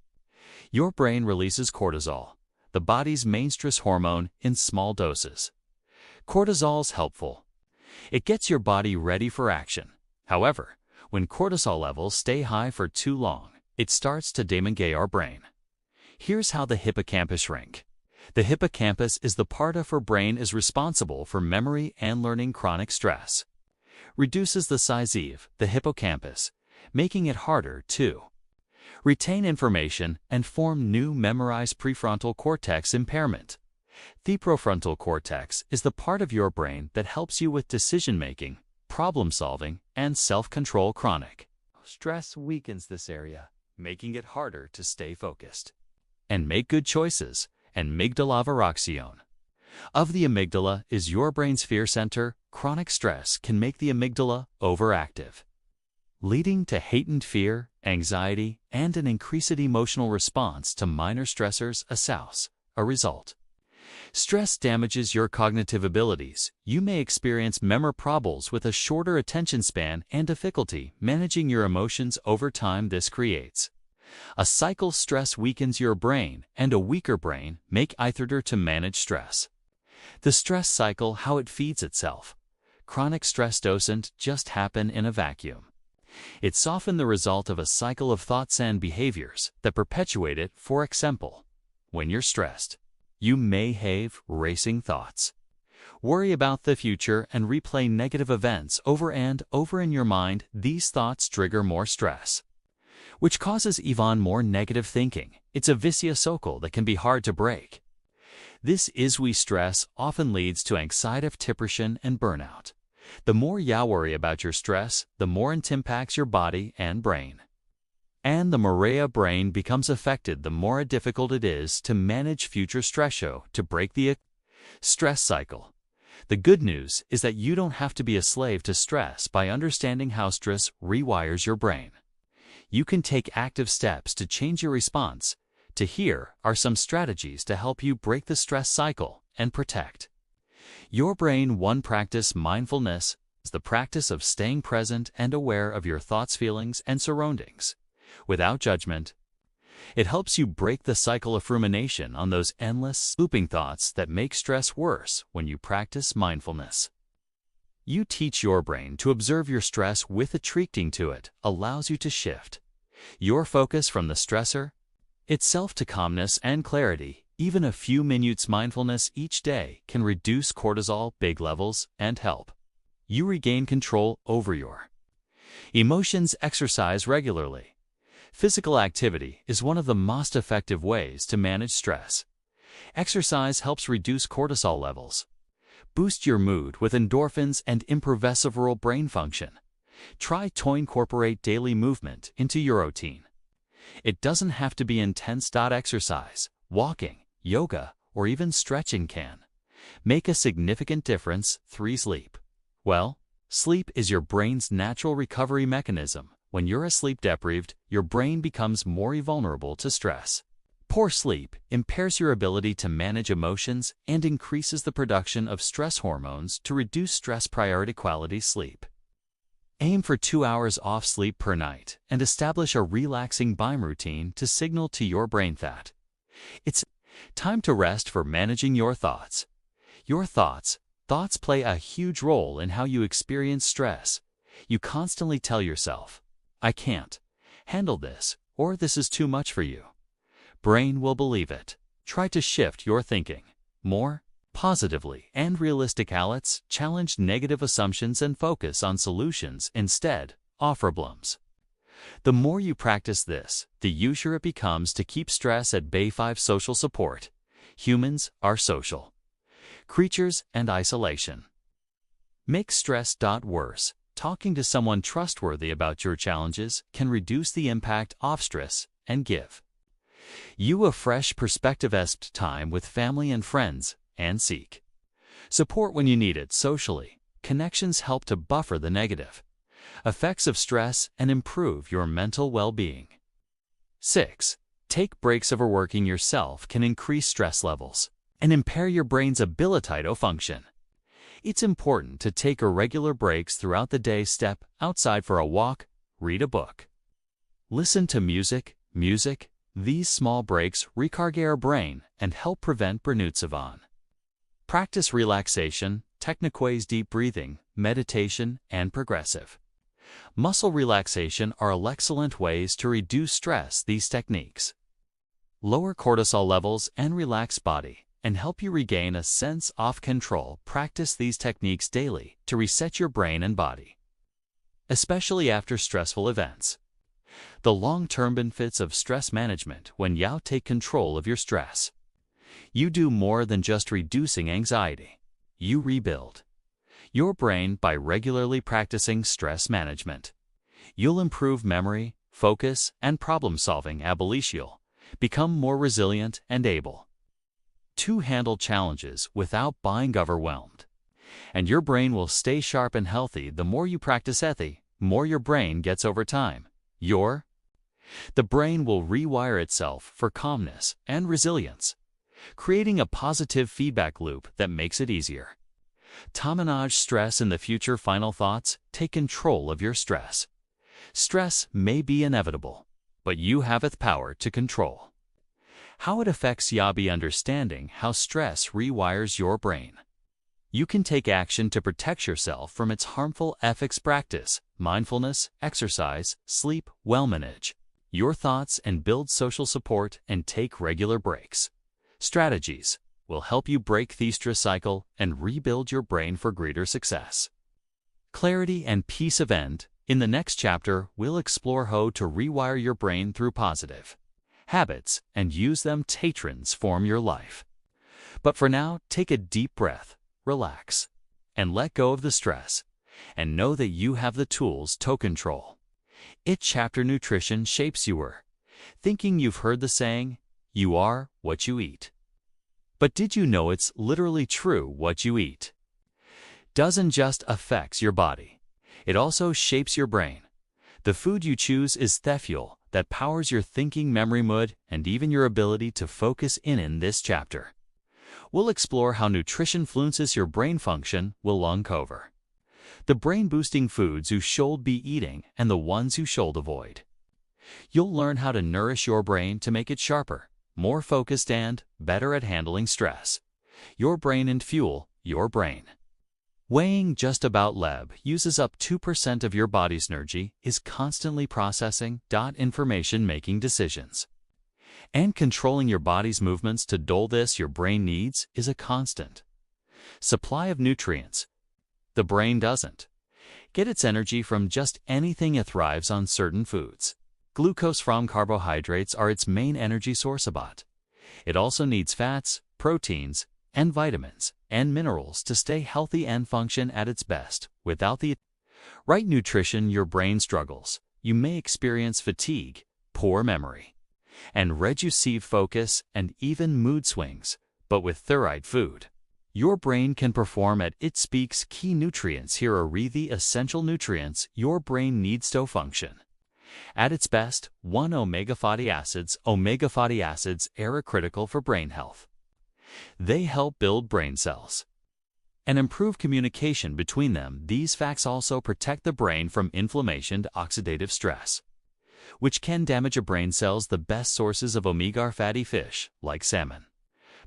your brain releases cortisol, the body's main stress hormone, in small doses. Cortisol's helpful. It gets your body ready for action. However, when cortisol levels stay high for too long, it starts to damage our brain. Here's how the hippocampus shrinks. The hippocampus is the part of our brain is responsible for memory and learning. Chronic stress reduces the size of the hippocampus, making it harder to retain information and form new memories. Prefrontal cortex impairment. The prefrontal cortex is the part of your brain that helps you with decision-making, problem-solving, and self-control. Chronic stress weakens this area, making it harder to stay focused and make good choices. Amygdala variation. Of the amygdala is your brain's fear center. Chronic stress can make the amygdala overactive, leading to heightened fear, anxiety, and an increased emotional response to minor stressors. As a result, stress damages your cognitive abilities. You may experience memory problems with a shorter attention span and difficulty managing your emotions over time. This creates a cycle. Stress weakens your brain, and a weaker brain make it harder to manage stress. The stress cycle: how it feeds itself. Chronic stress doesn't just happen in a vacuum. It's often the result of a cycle of thoughts and behaviors that perpetuate it. For example, when you're stressed, you may have racing thoughts, worry about the future, and replay negative events over and over in your mind. These thoughts trigger more stress, which causes even more negative thinking. It's a vicious cycle that can be hard to break. This is why stress often leads to anxiety, depression, and burnout. The more you worry about your stress, the more it impacts your body and brain. And the more your brain becomes affected, the more difficult it is to manage future stress. To break the stress cycle. The good news is that you don't have to be a slave to stress. By understanding how stress rewires your brain, you can take active steps to change your response. Here are some strategies to help you break the stress cycle and protect your brain. 1. Practice mindfulness. Is the practice of staying present and aware of your thoughts, feelings, and surroundings without judgment. It helps you break the cycle of rumination on those endless, looping thoughts that make stress worse. When you practice mindfulness, you teach your brain to observe your stress with attributing to it, allows you to shift your focus from the stressor itself to calmness and clarity. Even a few minutes mindfulness each day can reduce cortisol big levels and help you regain control over your emotions. Exercise regularly. Physical activity is one of the most effective ways to manage stress. Exercise helps reduce cortisol levels, boost your mood with endorphins, and improve overall brain function. Try to incorporate daily movement into your routine. It doesn't have to be intense. Exercise, walking, yoga, or even stretching can make a significant difference. 3. Sleep. Well, sleep is your brain's natural recovery mechanism. When you're asleep deprived, your brain becomes more vulnerable to stress. Poor sleep impairs your ability to manage emotions and increases the production of stress hormones to reduce stress. Priority quality sleep. Aim for 2 hours off sleep per night and establish a relaxing BIM routine to signal to your brain that it's time to rest. For managing your thoughts. Your thoughts play a huge role in how you experience stress. You constantly tell yourself, "I can't handle this," or "this is too much for you." Brain will believe it. Try to shift your thinking more positively and realistic. Let's challenge negative assumptions and focus on solutions instead of problems. The more you practice this, the easier it becomes to keep stress at bay. 5. Social support. Humans are social creatures, and isolation makes stress worse. Talking to someone trustworthy about your challenges can reduce the impact of stress and give you a fresh perspective. Spend time with family and friends and seek support when you need it. Socially, connections help to buffer the negative effects of stress and improve your mental well-being. 6. Take breaks. Overworking yourself can increase stress levels. and impair your brain's ability to function. It's important to take irregular breaks throughout the day. Step outside for a walk, read a book. Listen to music. These small breaks recharge our brain and help prevent burnout. Practice relaxation, techniques, deep breathing, meditation, and progressive muscle relaxation are excellent ways to reduce stress. These techniques lower cortisol levels and relax body and help you regain a sense of control. Practice these techniques daily to reset your brain and body, especially after stressful events. The long-term benefits of stress management. When you take control of your stress, you do more than just reducing anxiety. You rebuild your brain by regularly practicing stress management. You'll improve memory, focus, and problem-solving ability. You'll become more resilient and able to handle challenges without being overwhelmed. And your brain will stay sharp and healthy. The more you practice the more your brain gets over time. The brain will rewire itself for calmness and resilience, creating a positive feedback loop that makes it easier to manage stress in the future. Final thoughts: take control of your stress. Stress may be inevitable, but you have the power to control how it affects you. By understanding how stress rewires your brain, you can take action to protect yourself from its harmful effects. Practice mindfulness, exercise, sleep, manage your thoughts, and build social support, and take regular breaks. Strategies will help you break the stress cycle and rebuild your brain for greater success, clarity, and peace of mind. In the next chapter, we'll explore how to rewire your brain through positive habits and use them to transform your life. But for now, take a deep breath, relax, and let go of the stress, and know that you have the tools to control it. Chapter Nutrition Shapes You. Thinking you've heard the saying, you are what you eat. But did you know it's literally true? What you eat doesn't just affect your body, it also shapes your brain. The food you choose is the fuel that powers your thinking, memory, mood, and even your ability to focus. In this chapter, we'll explore how nutrition influences your brain function. We'll uncover the brain-boosting foods you should be eating and the ones you should avoid. You'll learn how to nourish your brain to make it sharper, more focused, and better at handling stress. Your brain and fuel your brain. Weighing just about uses up 2% of your body's energy, is constantly processing information, making decisions, and controlling your body's movements. To do this, your brain needs is a constant supply of nutrients. The brain doesn't get its energy from just anything. It thrives on certain foods. Glucose from carbohydrates are its main energy source. But it also needs fats, proteins, and vitamins and minerals to stay healthy and function at its best. Without the right nutrition, your brain struggles. You may experience fatigue, poor memory, and reduced focus, and even mood swings. But with the right food, your brain can perform at its peak. Key nutrients: here are the essential nutrients your brain needs to function at its best. 1. Omega fatty acids. Omega fatty acids are critical for brain health. They help build brain cells and improve communication between them. These facts also protect the brain from inflammation to oxidative stress, which can damage a brain cells. The best sources of omega fatty fish like salmon,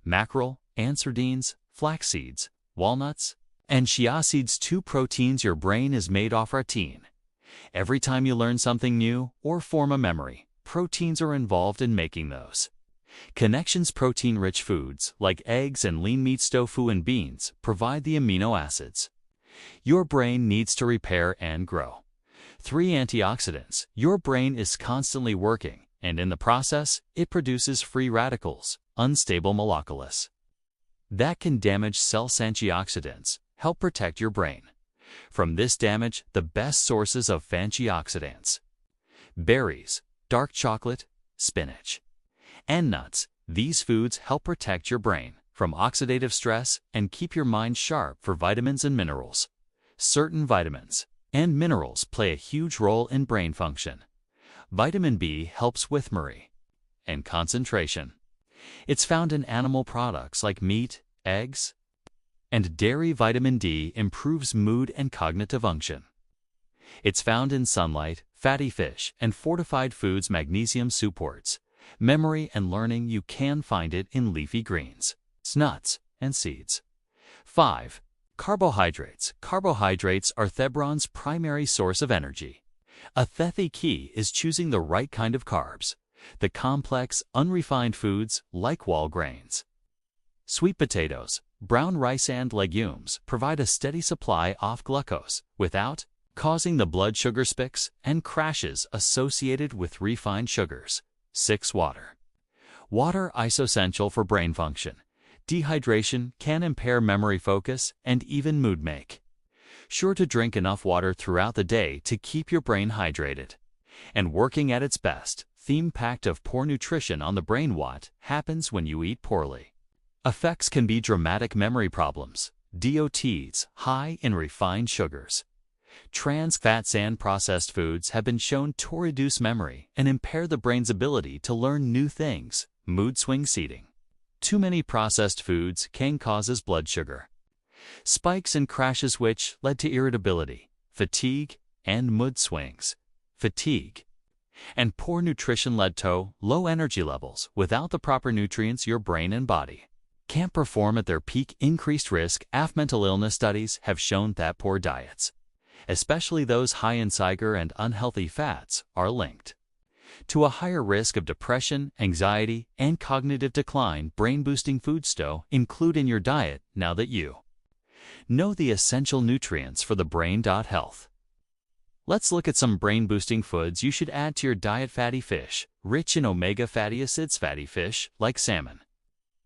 mackerel, and sardines, flax seeds, walnuts, and chia seeds. 2. Proteins. Your brain is made of protein. Every time you learn something new or form a memory, proteins are involved in making those connections. Protein-rich foods like eggs and lean meats, tofu, and beans provide the amino acids your brain needs to repair and grow. 3. Antioxidants. Your brain is constantly working, and in the process, it produces free radicals, unstable molecules, that can damage cells. Antioxidants help protect your brain from this damage. The best sources of antioxidants: berries, dark chocolate, spinach, and nuts. These foods help protect your brain from oxidative stress and keep your mind sharp. For vitamins and minerals. Certain vitamins and minerals play a huge role in brain function. Vitamin B helps with memory and concentration. It's found in animal products like meat, eggs, and dairy. Vitamin D improves mood and cognitive function. It's found in sunlight, fatty fish, and fortified foods. Magnesium supports memory and learning. You can find it in leafy greens, nuts, and seeds. 5. Carbohydrates. Carbohydrates are Thebron's primary source of energy. A healthy key is choosing the right kind of carbs, the complex, unrefined foods like whole grains. Sweet potatoes, brown rice, and legumes provide a steady supply of glucose without causing the blood sugar spikes and crashes associated with refined sugars. 6. Water. Water is essential for brain function. Dehydration can impair memory, focus, and even mood. Make sure to drink enough water throughout the day to keep your brain hydrated and working at its best. Impact of poor nutrition on the brain. What happens when you eat poorly? Effects can be dramatic: memory problems, DOTs, high in refined sugars, trans fats, and processed foods have been shown to reduce memory and impair the brain's ability to learn new things. Mood swings. Eating too many processed foods can cause blood sugar spikes and crashes, which led to irritability, fatigue, and mood swings. Fatigue and poor nutrition led to low energy levels. Without the proper nutrients, your brain and body can't perform at their peak. Increased risk of mental illness. Studies have shown that poor diets, especially those high in sugar and unhealthy fats, are linked to a higher risk of depression, anxiety, and cognitive decline. Brain-boosting foods to include in your diet. Now that you know the essential nutrients for the brain. Health. Let's look at some brain-boosting foods you should add to your diet. Fatty fish, rich in omega fatty acids. Fatty fish, like salmon,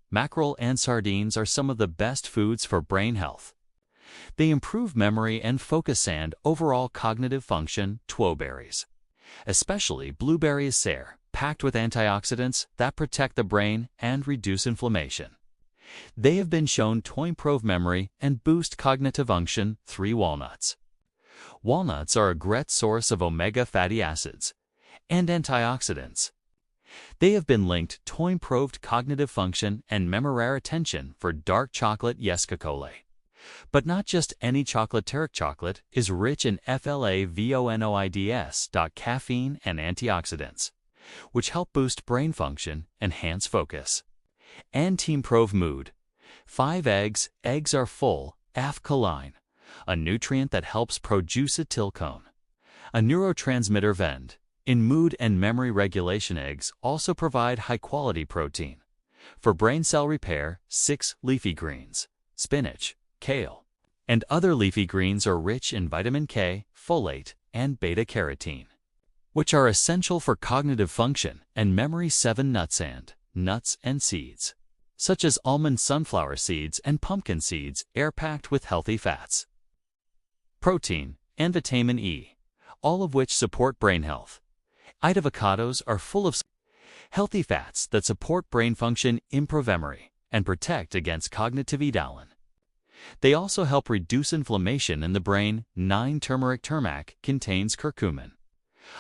mackerel, and sardines, are some of the best foods for brain health. They improve memory and focus and overall cognitive function. 12. Berries, especially blueberries, are packed with antioxidants that protect the brain and reduce inflammation. They have been shown to improve memory and boost cognitive function. 3. Walnuts. Walnuts are a great source of omega fatty acids and antioxidants. They have been linked to improved cognitive function and memory retention. For dark chocolate. Yes, Coca-Cola. But not just any chocolate. Dark chocolate is rich in flavonoids, caffeine, and antioxidants, which help boost brain function, enhance focus, and improve mood. 5. Eggs. Eggs are full of choline, a nutrient that helps produce acetylcholine, a neurotransmitter vend in mood and memory regulation. Eggs also provide high-quality protein for brain cell repair. 6. Leafy greens. Spinach, kale, and other leafy greens are rich in vitamin K, folate, and beta-carotene, which are essential for cognitive function and memory. 7. Nuts and seeds, such as almond, sunflower seeds, and pumpkin seeds, are packed with healthy fats, protein, and vitamin E, all of which support brain health. Avocados are full of healthy fats that support brain function, improve memory, and protect against cognitive decline. They also help reduce inflammation in the brain. 9. Turmeric. Turmeric contains curcumin,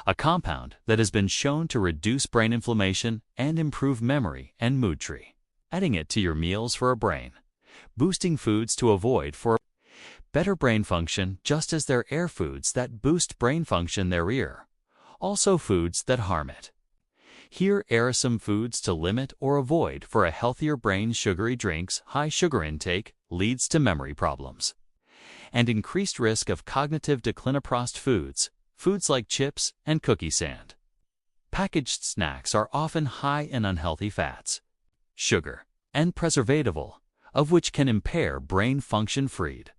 a compound that has been shown to reduce brain inflammation and improve memory and mood. Adding it to your meals for a brain boosting foods to avoid for better brain function. Just as there are foods that boost brain function, there are also foods that harm it. Here are some foods to limit or avoid for a healthier brain. Sugary drinks. High sugar intake leads to memory problems and increased risk of cognitive decline. Processed foods like chips and cookie sand. Packaged snacks are often high in unhealthy fats, sugar, and preservative, of which can impair brain function. Fried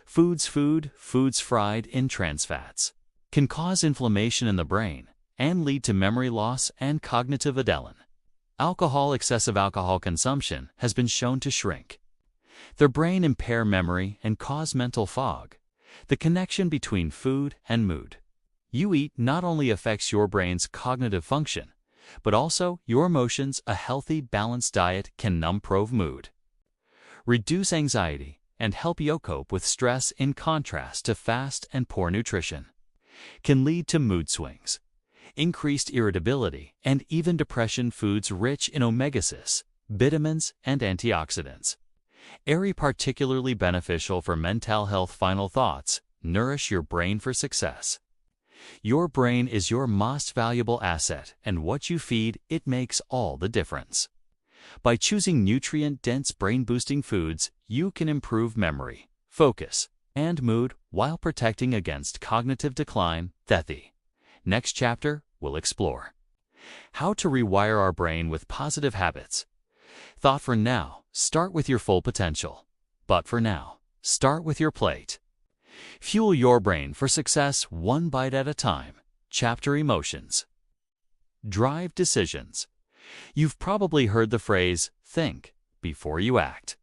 foods fried in trans fats can cause inflammation in the brain and lead to memory loss and cognitive decline. Alcohol. Excessive alcohol consumption has been shown to shrink the brain, impair memory, and cause mental fog. The connection between food and mood you eat not only affects your brain's cognitive function, but also your emotions. A healthy, balanced diet can improve mood, reduce anxiety, and help you cope with stress. In contrast to fast and poor nutrition, can lead to mood swings, increased irritability, and even depression. Foods rich in omega-6 vitamins, and antioxidants. Airy particularly beneficial for mental health. Final thoughts. Nourish your brain for success. Your brain is your most valuable asset, and what you feed it makes all the difference. By choosing nutrient-dense brain-boosting foods, you can improve memory, focus, and mood while protecting against cognitive decline. The next chapter will explore how to rewire our brain with positive habits. Thought for now, start with your full potential. But for now, start with your plate. Fuel your brain for success one bite at a time. Chapter Emotions. Drive decisions. You've probably heard the phrase, think before you act.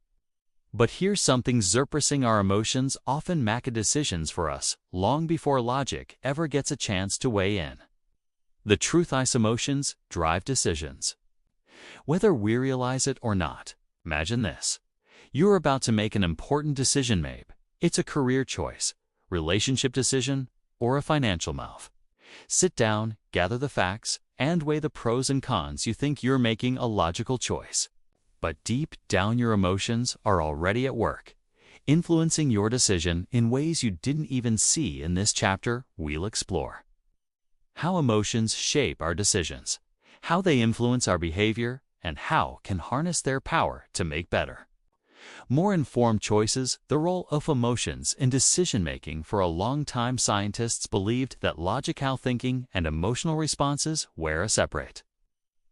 But here's something surprising: our emotions often make decisions for us long before logic ever gets a chance to weigh in. The truth is, emotions drive decisions. Whether we realize it or not, imagine this. You're about to make an important decision, maybe. It's a career choice, relationship decision, or a financial move. Sit down, gather the facts, and weigh the pros and cons. You think you're making a logical choice. But deep down, your emotions are already at work, influencing your decision in ways you didn't even see. In this chapter, we'll explore how emotions shape our decisions, how they influence our behavior, and how can harness their power to make better, more informed choices. The role of emotions in decision-making. For a long time, scientists believed that logical thinking and emotional responses were separate.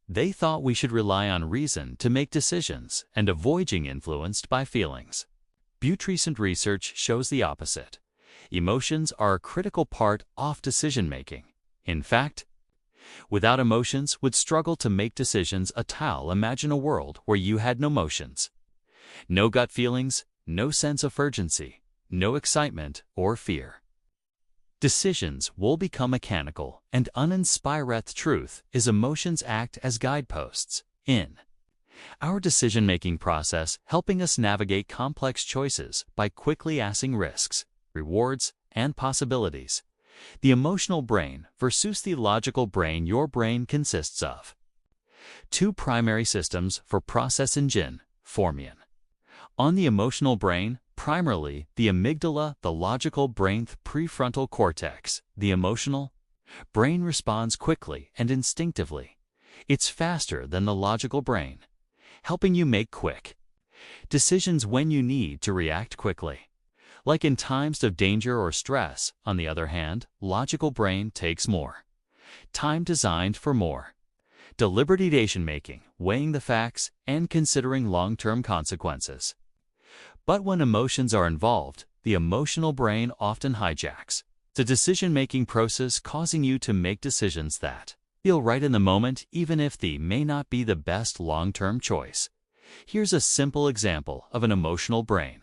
They thought we should rely on reason to make decisions and avoid being influenced by feelings. But recent research shows the opposite. Emotions are a critical part of decision-making. In fact, without emotions, would struggle to make decisions at all. Imagine a world where you had no emotions. No gut feelings, no sense of urgency, no excitement or fear. Decisions will become mechanical and uninspired. The truth is, emotions act as guideposts in our decision-making process, helping us navigate complex choices by quickly assessing risks, rewards, and possibilities. The emotional brain versus the logical brain. Your brain consists of two primary systems for process engine forming. On the emotional brain, primarily the amygdala, the logical brain, the prefrontal cortex. The emotional brain responds quickly and instinctively. It's faster than the logical brain, helping you make quick decisions when you need to react quickly, like in times of danger or stress. On the other hand, logical brain takes more time, designed for more deliberate decision-making, weighing the facts and considering long-term consequences. But when emotions are involved, the emotional brain often hijacks the decision-making process, causing you to make decisions that feel right in the moment, even if they may not be the best long-term choice. Here's a simple example of an emotional brain.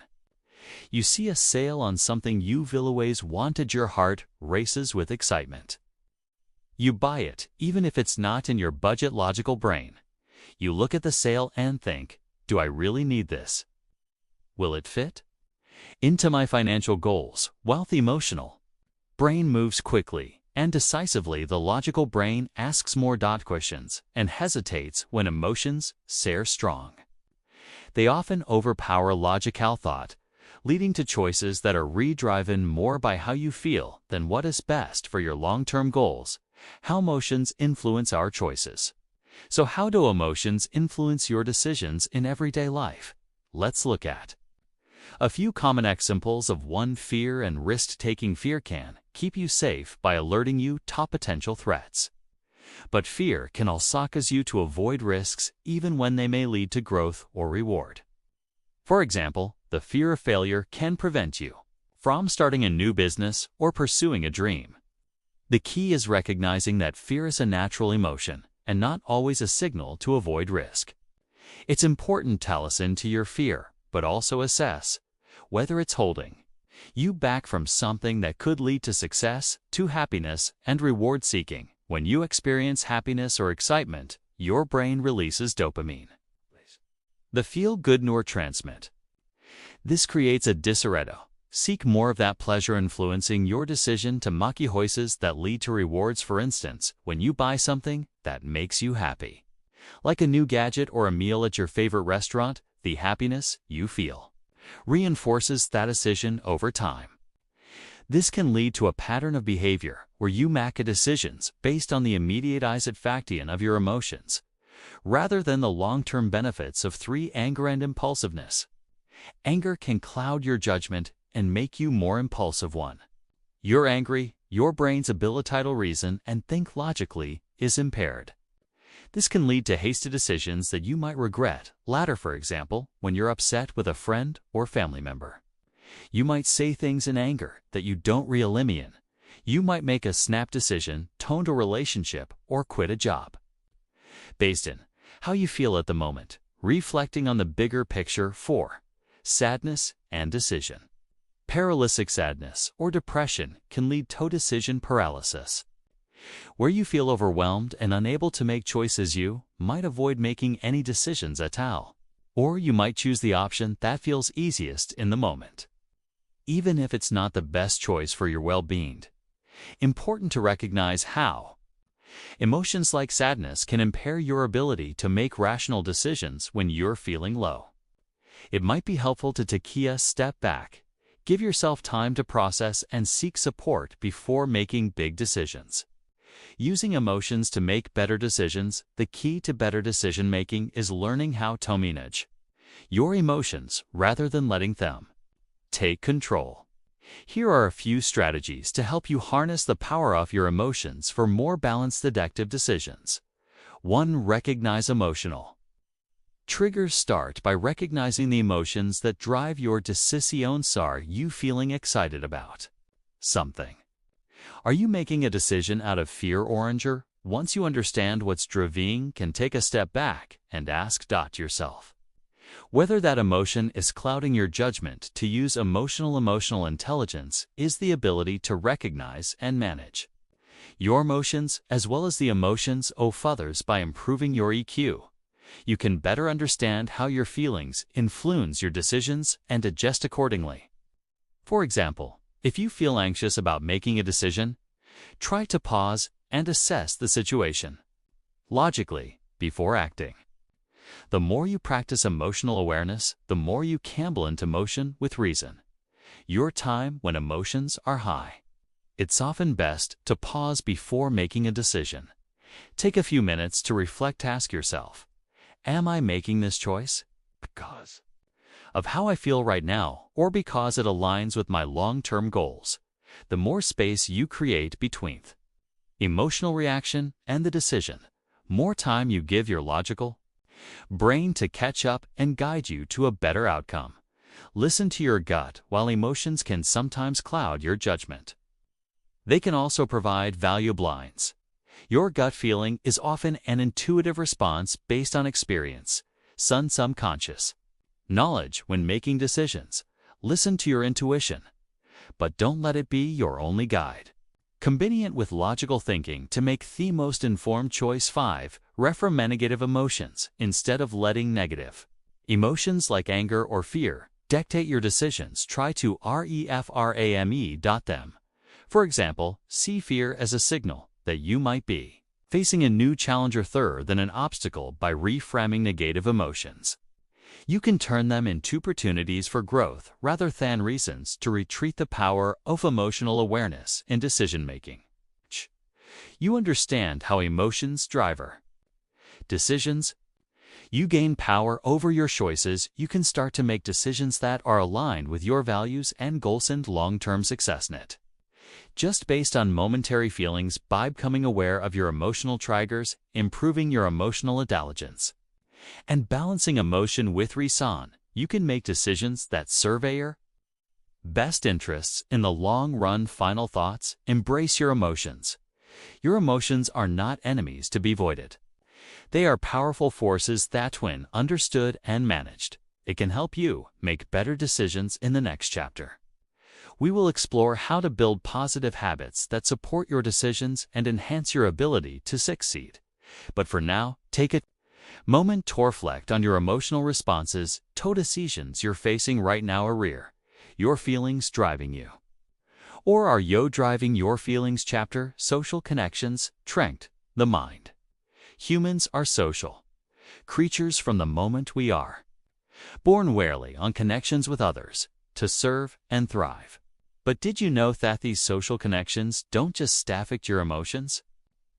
You see a sale on something you've always wanted. Your heart races with excitement. You buy it, even if it's not in your budget. Logical brain. You look at the sale and think, do I really need this? Will it fit into my financial goals? While the emotional brain moves quickly and decisively, the logical brain asks more questions and hesitates when emotions are strong. They often overpower logical thought, leading to choices that are driven more by how you feel than what is best for your long-term goals. How emotions influence our choices. So how do emotions influence your decisions in everyday life? Let's look at a few common examples of one. Fear and risk-taking. Fear can keep you safe by alerting you to potential threats. But fear can also cause you to avoid risks even when they may lead to growth or reward. For example, the fear of failure can prevent you from starting a new business or pursuing a dream. The key is recognizing that fear is a natural emotion and not always a signal to avoid risk. It's important to listen to your fear, but also assess whether it's holding you back from something that could lead to success, to happiness and reward seeking. When you experience happiness or excitement, your brain releases dopamine, the feel-good neurotransmitter. This creates a disarray. Seek more of that pleasure, influencing your decision to make choices that lead to rewards. For instance, when you buy something that makes you happy, Like a new gadget or a meal at your favorite restaurant, the happiness you feel reinforces that decision over time. This can lead to a pattern of behavior where you make decisions based on the immediate satisfaction of your emotions, rather than the long-term benefits of anger and impulsiveness. Anger can cloud your judgment and make you more impulsive one. You're angry, your brain's ability to reason and think logically is impaired. This can lead to hasty decisions that you might regret later, for example, when you're upset with a friend or family member. You might say things in anger that you don't really mean. You might make a snap decision, tone a relationship, or quit a job based on how you feel at the moment, reflecting on the bigger picture. 4. Sadness and decision. Paralytic sadness or depression can lead to decision paralysis, where you feel overwhelmed and unable to make choices. You might avoid making any decisions at all, or you might choose the option that feels easiest in the moment, even if it's not the best choice for your well-being. Important to recognize how emotions like sadness can impair your ability to make rational decisions when you're feeling low. It might be helpful to take a step back, give yourself time to process and seek support before making big decisions. Using emotions to make better decisions. The key to better decision-making is learning how to manage your emotions rather than letting them take control. Here are a few strategies to help you harness the power of your emotions for more balanced addictive decisions. 1. Recognize emotional triggers. Start by recognizing the emotions that drive your decisions. Are you feeling excited about something? Are you making a decision out of fear or anger? Once you understand what's driving, can take a step back and ask yourself whether that emotion is clouding your judgment. To use emotional intelligence is the ability to recognize and manage your emotions as well as the emotions of others. By improving your EQ, you can better understand how your feelings influence your decisions and adjust accordingly. For example, if you feel anxious about making a decision, try to pause and assess the situation logically before acting. The more you practice emotional awareness, the more you can blend emotion with reason. Your time when emotions are high. It's often best to pause before making a decision. Take a few minutes to reflect. Ask yourself, am I making this choice because of how I feel right now, or because it aligns with my long-term goals? The more space you create between emotional reaction and the decision, more time you give your logical brain to catch up and guide you to a better outcome. Listen to your gut. While emotions can sometimes cloud your judgment, they can also provide valuable blinds. Your gut feeling is often an intuitive response based on experience, subconscious knowledge when making decisions. Listen to your intuition, but don't let it be your only guide. Combining it with logical thinking to make the most informed choice. 5. Reframe negative emotions instead of letting negative emotions like anger or fear dictate your decisions. Try to reframe them. For example, see fear as a signal that you might be facing a new challenge rather than an obstacle. By reframing negative emotions, you can turn them into opportunities for growth rather than reasons to retreat. The power of emotional awareness in decision-making. You understand how emotions drive our decisions. You gain power over your choices. You can start to make decisions that are aligned with your values and goals and long-term success. Just based on momentary feelings. By becoming aware of your emotional triggers, improving your emotional intelligence, and balancing emotion with reason, you can make decisions that serve your best interests in the long run. Final thoughts. Embrace your emotions. Your emotions are not enemies to be avoided. They are powerful forces that, when understood and managed, it can help you make better decisions. In the next chapter, we will explore how to build positive habits that support your decisions and enhance your ability to succeed. But for now, take a moment to reflect on your emotional responses to decisions you're facing right now. Are your feelings driving you, or are you driving your feelings? Chapter: Social connections, strength, the mind. Humans are social. creatures from the moment we are, born warily on connections with others, to serve and thrive. But did you know that these social connections don't just affect your emotions?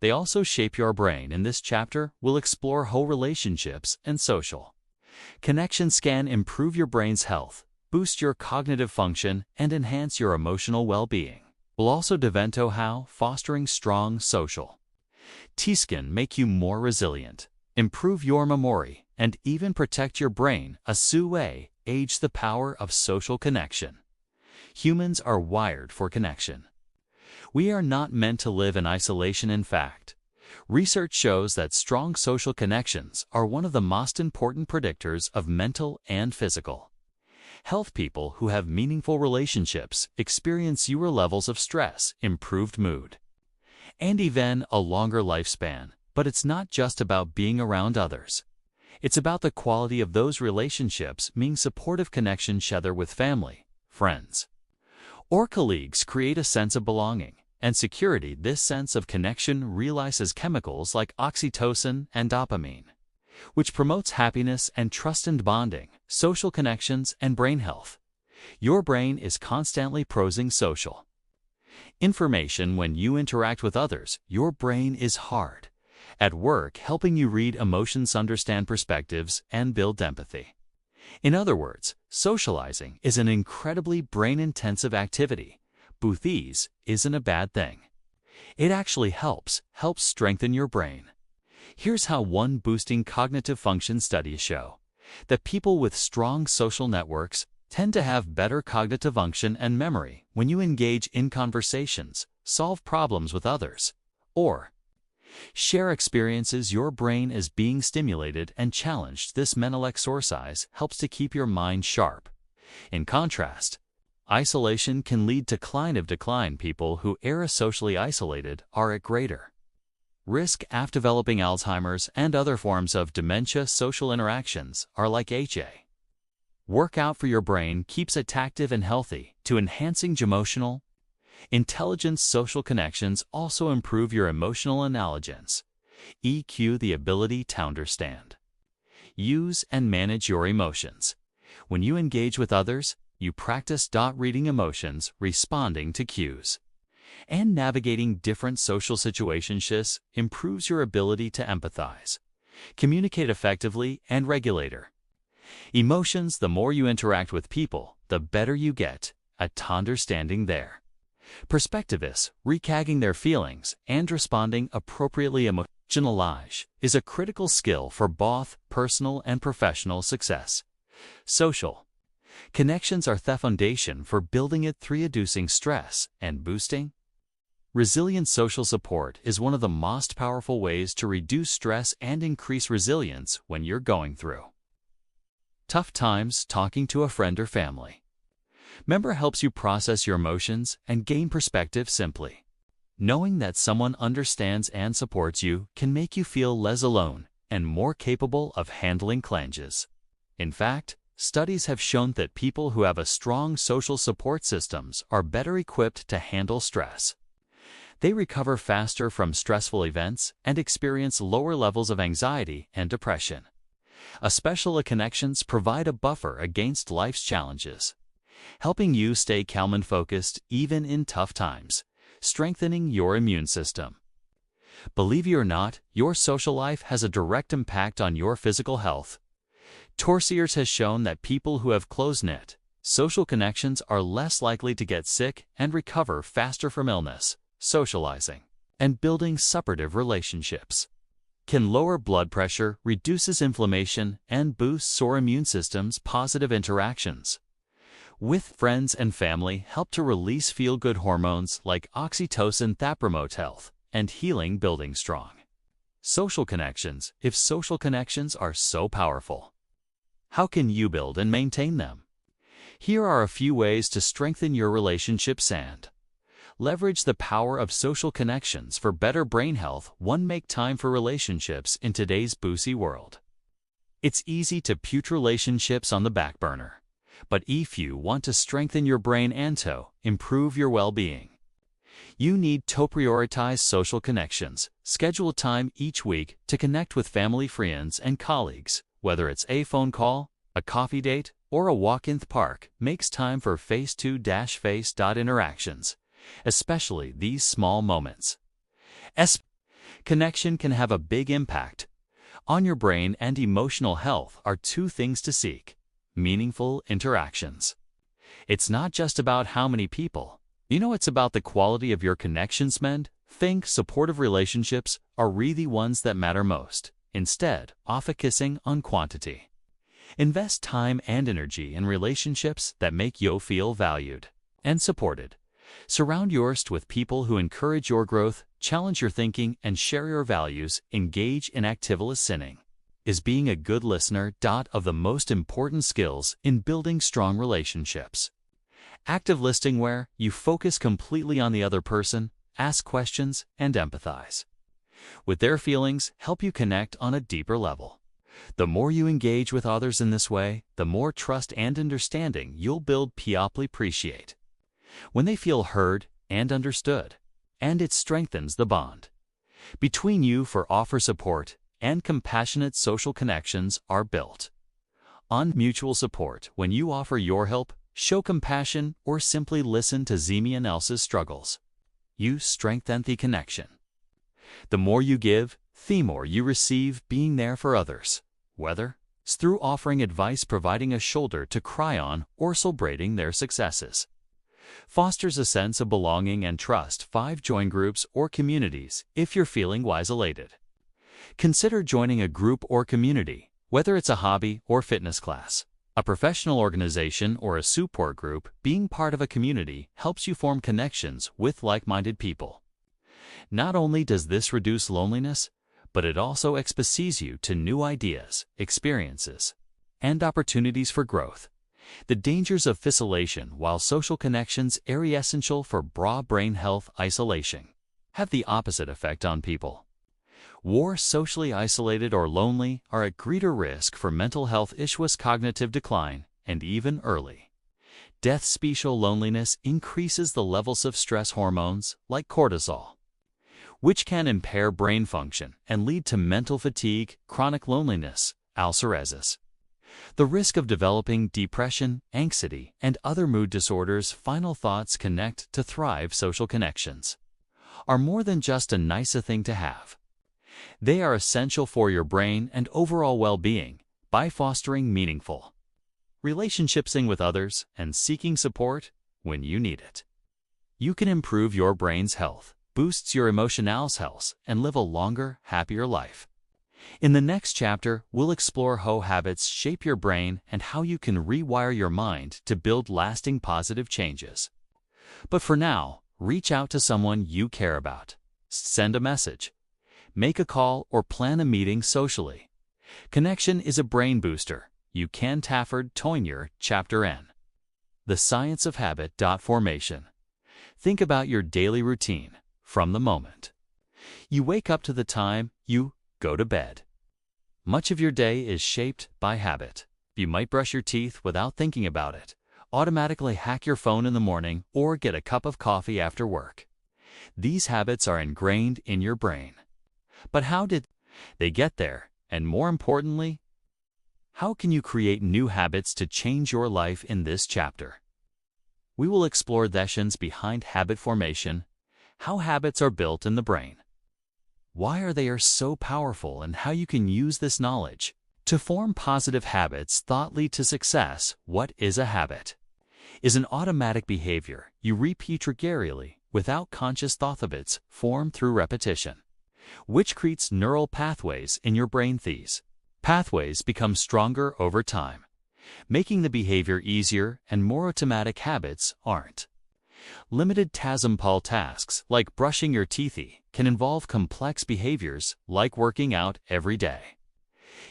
They also shape your brain. In this chapter, we'll explore how relationships and social connections can improve your brain's health, boost your cognitive function, and enhance your emotional well-being. We'll also dive into how fostering strong social ties can make you more resilient, improve your memory, and even protect your brain. The power of social connection. Humans are wired for connection. We are not meant to live in isolation. In fact, research shows that strong social connections are one of the most important predictors of mental and physical health. People who have meaningful relationships experience fewer levels of stress, improved mood, and even a longer lifespan. But it's not just about being around others. It's about the quality of those relationships. Being supportive connections, whether with family, friends, or colleagues, create a sense of belonging and security. This sense of connection releases chemicals like oxytocin and dopamine, which promotes happiness and trust and bonding. Social connections and brain health. Your brain is constantly processing social information. When you interact with others, your brain is hard at work, helping you read emotions, understand perspectives, and build empathy. In other words, socializing is an incredibly brain-intensive activity. But this isn't a bad thing. It actually helps strengthen your brain. Here's how. One, boosting cognitive function. Studies show that people with strong social networks tend to have better cognitive function and memory. When you engage in conversations, solve problems with others, or share experiences, your brain is being stimulated and challenged. This mental exercise helps to keep your mind sharp. In contrast, isolation can lead to cognitive decline. People who are socially isolated are at greater risk of developing Alzheimer's and other forms of dementia. Social interactions are like workout for your brain, keeps it active and healthy, to enhancing emotional intelligence. Social connections also improve your emotional intelligence, EQ, the ability to understand, use, and manage your emotions. When you engage with others, you practice reading emotions, responding to cues, and navigating different social situations. This improves your ability to empathize, communicate effectively, and regulate emotions. The more you interact with people, the better you get at understanding their perspectives, recognizing their feelings, and responding appropriately. Emotionalization is a critical skill for both personal and professional success. Social connections are the foundation for building it through reducing stress and boosting resilient. Social support is one of the most powerful ways to reduce stress and increase resilience when you're going through tough times. Talking to a friend or family member helps you process your emotions and gain perspective. Simply knowing that someone understands and supports you can make you feel less alone and more capable of handling challenges. In fact, studies have shown that people who have a strong social support systems are better equipped to handle stress. They recover faster from stressful events and experience lower levels of anxiety and depression. Special connections provide a buffer against life's challenges, helping you stay calm and focused even in tough times, strengthening your immune system. Believe it or not, your social life has a direct impact on your physical health. Research has shown that people who have close-knit social connections are less likely to get sick and recover faster from illness. Socializing and building supportive relationships can lower blood pressure, reduces inflammation, and boosts your immune system's. Positive interactions with friends and family help to release feel-good hormones like oxytocin that promote health and healing. Building strong social connections. If social connections are so powerful, how can you build and maintain them? Here are a few ways to strengthen your relationships and leverage the power of social connections for better brain health. 1. Make time for relationships in today's busy world. It's easy to put relationships on the back burner, but if you want to strengthen your brain and to improve your well-being, You need to prioritize social connections. Schedule time each week to connect with family, friends, and colleagues. Whether it's a phone call, a coffee date, or a walk in the park, makes time for face-to-face interactions, especially these small moments. Connection can have a big impact on your brain, and emotional health are two things to seek. Meaningful interactions. It's not just about how many people. It's about the quality of your connections. Think supportive relationships are really the ones that matter most, instead of focusing on quantity. Invest time and energy in relationships that make you feel valued and supported. Surround yourself with people who encourage your growth, challenge your thinking, and share your values. Engage in active listening. Is being a good listener of the most important skills in building strong relationships. Active listening, where you focus completely on the other person, ask questions, and empathize with their feelings, help you connect on a deeper level. The more you engage with others in this way, the more trust and understanding you'll build. Appreciate when they feel heard and understood, and it strengthens the bond between you. Offer support, and compassionate social connections are built on mutual support. When you offer your help, show compassion, or simply listen to someone else's struggles, you strengthen the connection. The more you give, the more you receive. Being there for others, whether it's through offering advice, providing a shoulder to cry on, or celebrating their successes, fosters a sense of belonging and trust. 5. Join groups or communities if you're feeling isolated. Consider joining a group or community, whether it's a hobby or fitness class, a professional organization, or a support group. Being part of a community helps you form connections with like-minded people. Not only does this reduce loneliness, but it also exposes you to new ideas, experiences, and opportunities for growth. The dangers of isolation. While social connections are essential for broad brain health, isolation have the opposite effect on people. Socially isolated or lonely are at greater risk for mental health issues, cognitive decline, and even early death. Special loneliness increases the levels of stress hormones like cortisol, which can impair brain function and lead to mental fatigue, chronic loneliness, ulcerasis. The risk of developing depression, anxiety, and other mood disorders. Final thoughts. Connect to thrive. Social connections are more than just a nice thing to have. They are essential for your brain and overall well-being. By fostering meaningful relationships with others and seeking support when you need it, you can improve your brain's health, boosts your emotional health, and live a longer, happier life. In the next chapter, we'll explore how habits shape your brain and how you can rewire your mind to build lasting positive changes. But for now, reach out to someone you care about. Send a message, make a call, or plan a meeting socially. Connection is a brain booster. You can Tafford Toyner, Chapter N. The Science of Habit. Formation. Think about your daily routine from the moment you wake up to the time you go to bed. Much of your day is shaped by habit. You might brush your teeth without thinking about it, automatically hack your phone in the morning, or get a cup of coffee after work. These habits are ingrained in your brain. But how did they get there? And more importantly, how can you create new habits to change your life? In this chapter, we will explore the science behind habit formation, how habits are built in the brain, why they are so powerful, and how you can use this knowledge to form positive habits that lead to success. What is a habit? Is an automatic behavior you repeat regularly without conscious thought. Habits form through repetition, which creates neural pathways in your brain. These pathways become stronger over time, making the behavior easier and more automatic. Habits aren't limited to simple tasks like brushing your teeth. Can involve complex behaviors like working out every day,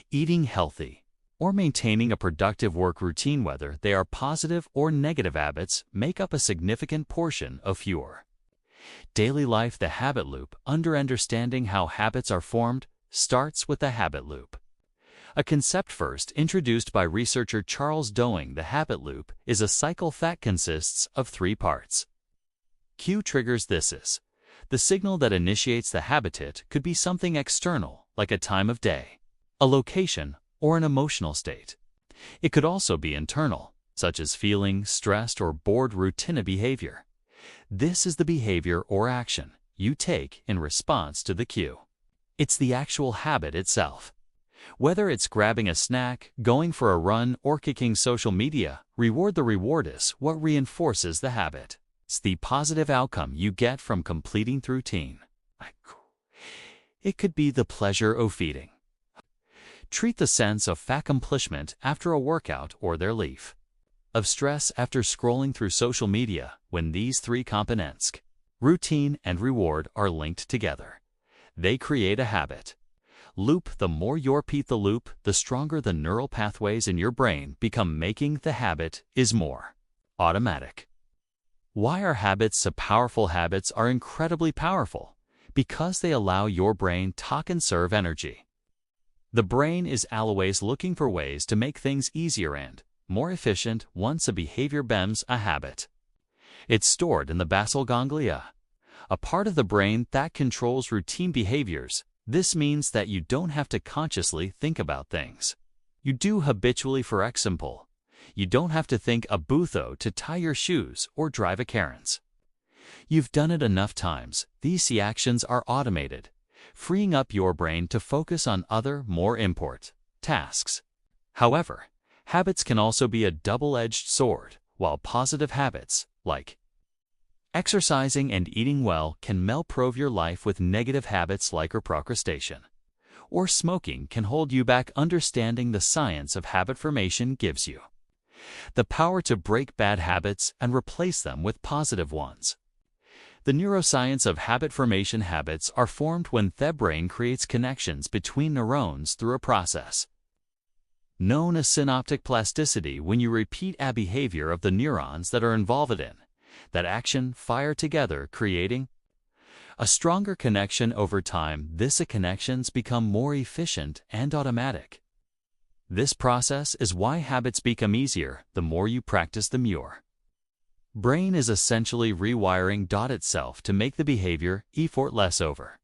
eating healthy, or maintaining a productive work routine. Whether they are positive or negative habits make up a significant portion of your daily life. The habit loop. Understanding how habits are formed starts with the habit loop, a concept first introduced by researcher Charles Doing. The habit loop is a cycle that consists of 3 parts. Q triggers. This is The signal that initiates the habit could be something external, like a time of day, a location, or an emotional state. It could also be internal, such as feeling stressed or bored routine behavior. This is the behavior or action you take in response to the cue. It's the actual habit itself. Whether it's grabbing a snack, going for a run, or kicking social media, reward the reward is what reinforces the habit. It's the positive outcome you get from completing the routine. It could be the pleasure of feeding. Treat the sense of accomplishment after a workout or their relief of stress after scrolling through social media. When these three components, routine and reward, are linked together, they create a habit loop. The more you repeat the loop, the stronger the neural pathways in your brain become, making the habit is more automatic. Why are habits so powerful? Habits are incredibly powerful because they allow your brain to conserve energy. The brain is always looking for ways to make things easier and more efficient. Once a behavior becomes a habit, it's stored in the basal ganglia, a part of the brain that controls routine behaviors. This means that you don't have to consciously think about things you do habitually. For example, you don't have to think a butho to tie your shoes or drive a carrot. You've done it enough times. These actions are automated, freeing up your brain to focus on other, more important tasks. However, habits can also be a double-edged sword. While positive habits, like exercising and eating well, can improve your life, with negative habits like procrastination or smoking can hold you back. Understanding the science of habit formation gives you the power to break bad habits and replace them with positive ones. The neuroscience of habit formation. Habits are formed when the brain creates connections between neurons through a process known as synaptic plasticity. When you repeat a behavior, of the neurons that are involved in that action fire together, creating a stronger connection. Over time, these connections become more efficient and automatic. This process is why habits become easier the more you practice them. Your brain is essentially rewiring itself to make the behavior effortless over.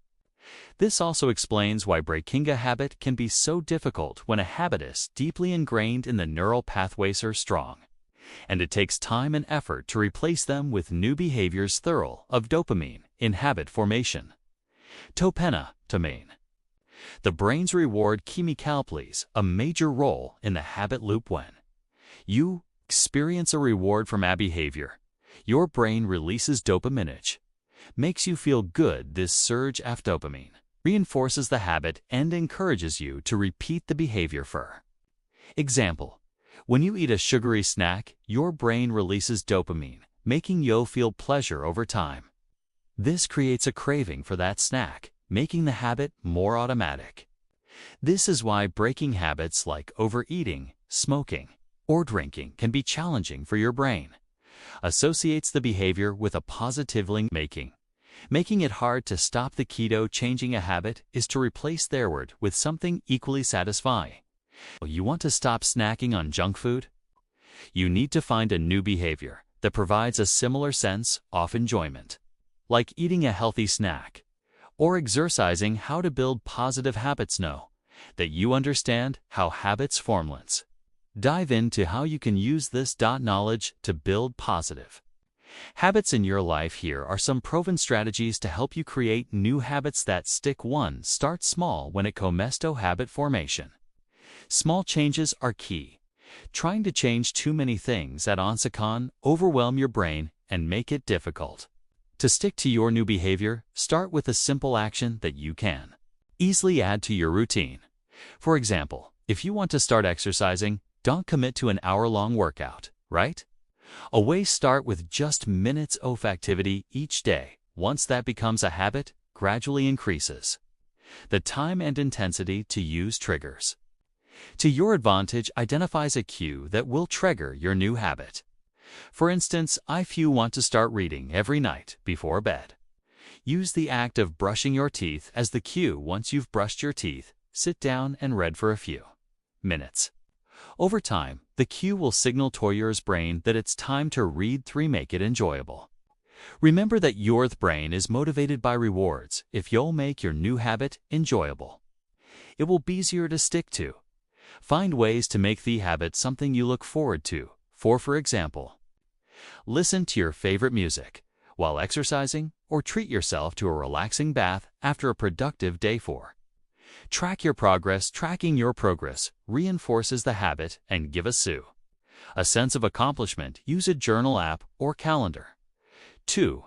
This also explains why breaking a habit can be so difficult. When a habit is deeply ingrained in the neural pathways are strong, and it takes time and effort to replace them with new behaviors. Thorough of dopamine in habit formation. Dopamine, the brain's reward chemical, plays a major role in the habit loop. When you experience a reward from a behavior, your brain releases dopamine, makes you feel good. This surge of dopamine reinforces the habit and encourages you to repeat the behavior. For example, when you eat a sugary snack, your brain releases dopamine, making you feel pleasure over time. This creates a craving for that snack, making the habit more automatic. This is why breaking habits like overeating, smoking, or drinking can be challenging. For your brain associates the behavior with a positive link, making it hard to stop. The key to changing a habit is to replace their word with something equally satisfying. You want to stop snacking on junk food? You need to find a new behavior that provides a similar sense of enjoyment, like eating a healthy snack or exercising. How to build positive habits? Know that you understand how habits form. Let's dive into how you can use this knowledge to build positive habits in your life. Here are some proven strategies to help you create new habits that stick. 1. Start small when it comes to habit formation. Small changes are key. Trying to change too many things at once can overwhelm your brain and make it difficult to stick to your new behavior. Start with a simple action that you can easily add to your routine. For example, if you want to start exercising, don't commit to an hour-long workout, right? Always start with just minutes of activity each day. Once that becomes a habit, gradually increases the time and intensity to use triggers to your advantage. Identifies a cue that will trigger your new habit. For instance, if you want to start reading every night before bed, use the act of brushing your teeth as the cue. Once you've brushed your teeth, sit down and read for a few minutes. Over time, the cue will signal to your brain that it's time to read. 3. Make it enjoyable. Remember that your brain is motivated by rewards if you'll make your new habit enjoyable. It will be easier to stick to. Find ways to make the habit something you look forward to. For example, listen to your favorite music while exercising or treat yourself to a relaxing bath after a productive day. Track your progress. Tracking your progress reinforces the habit and give a sense of accomplishment. Use a journal app or calendar. 2.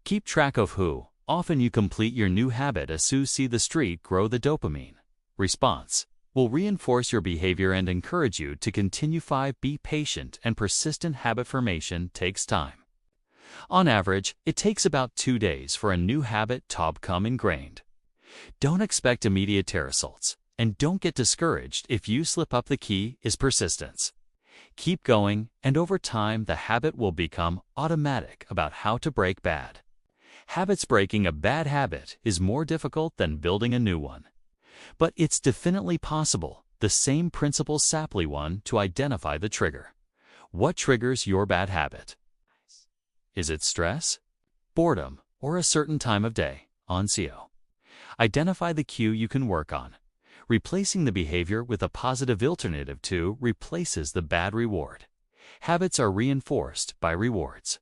Keep track of how often you complete your new habit. As you see the streak grow, the dopamine response will reinforce your behavior and encourage you to continue. 5. Be patient and persistent. Habit formation takes time. On average, it takes about 2 days for a new habit to become ingrained. Don't expect immediate results, and don't get discouraged if you slip up. The key is persistence. Keep going, and over time the habit will become automatic. About how to break bad habits. Breaking a bad habit is more difficult than building a new one. But it's definitely possible. The same principle apply one to identify the trigger. What triggers your bad habit? Is it stress, boredom, or a certain time of day? Identify the cue you can work on. Replacing the behavior with a positive alternative to replaces the bad reward. Habits are reinforced by rewards.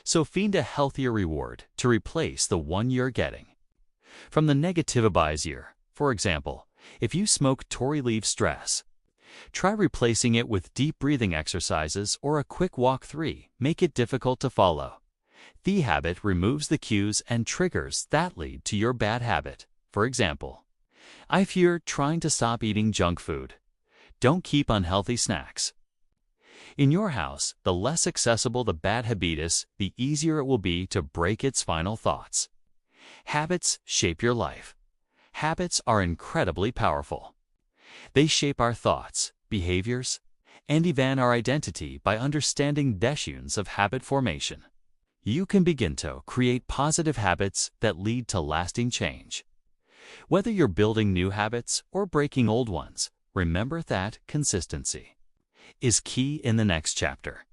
So find a healthier reward to replace the one you're getting from the negative buys year. For example, if you smoke to relieve stress, try replacing it with deep breathing exercises or a quick walk. 3. Make it difficult to follow. The habit removes the cues and triggers that lead to your bad habit. For example, if you're trying to stop eating junk food, don't keep unhealthy snacks in your house. The less accessible the bad habit is, the easier it will be to break its final thoughts. Habits shape your life. Habits are incredibly powerful. They shape our thoughts, behaviors, and even our identity. By understanding the issues of habit formation, you can begin to create positive habits that lead to lasting change. Whether you're building new habits or breaking old ones, remember that consistency is key. In the next chapter,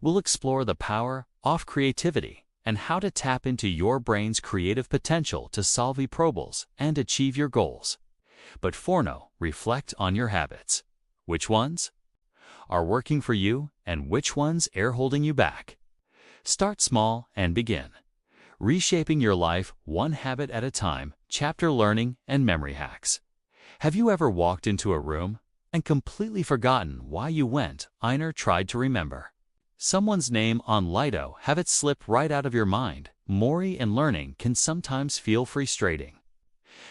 we'll explore the power of creativity and how to tap into your brain's creative potential to solve problems and achieve your goals. But for now, reflect on your habits. Which ones are working for you and which ones are holding you back? Start small and begin reshaping your life one habit at a time. Chapter Learning and Memory Hacks. Have you ever walked into a room and completely forgotten why you went in or tried to remember someone's name on Lido? Have it slip right out of your mind. Memory and learning can sometimes feel frustrating,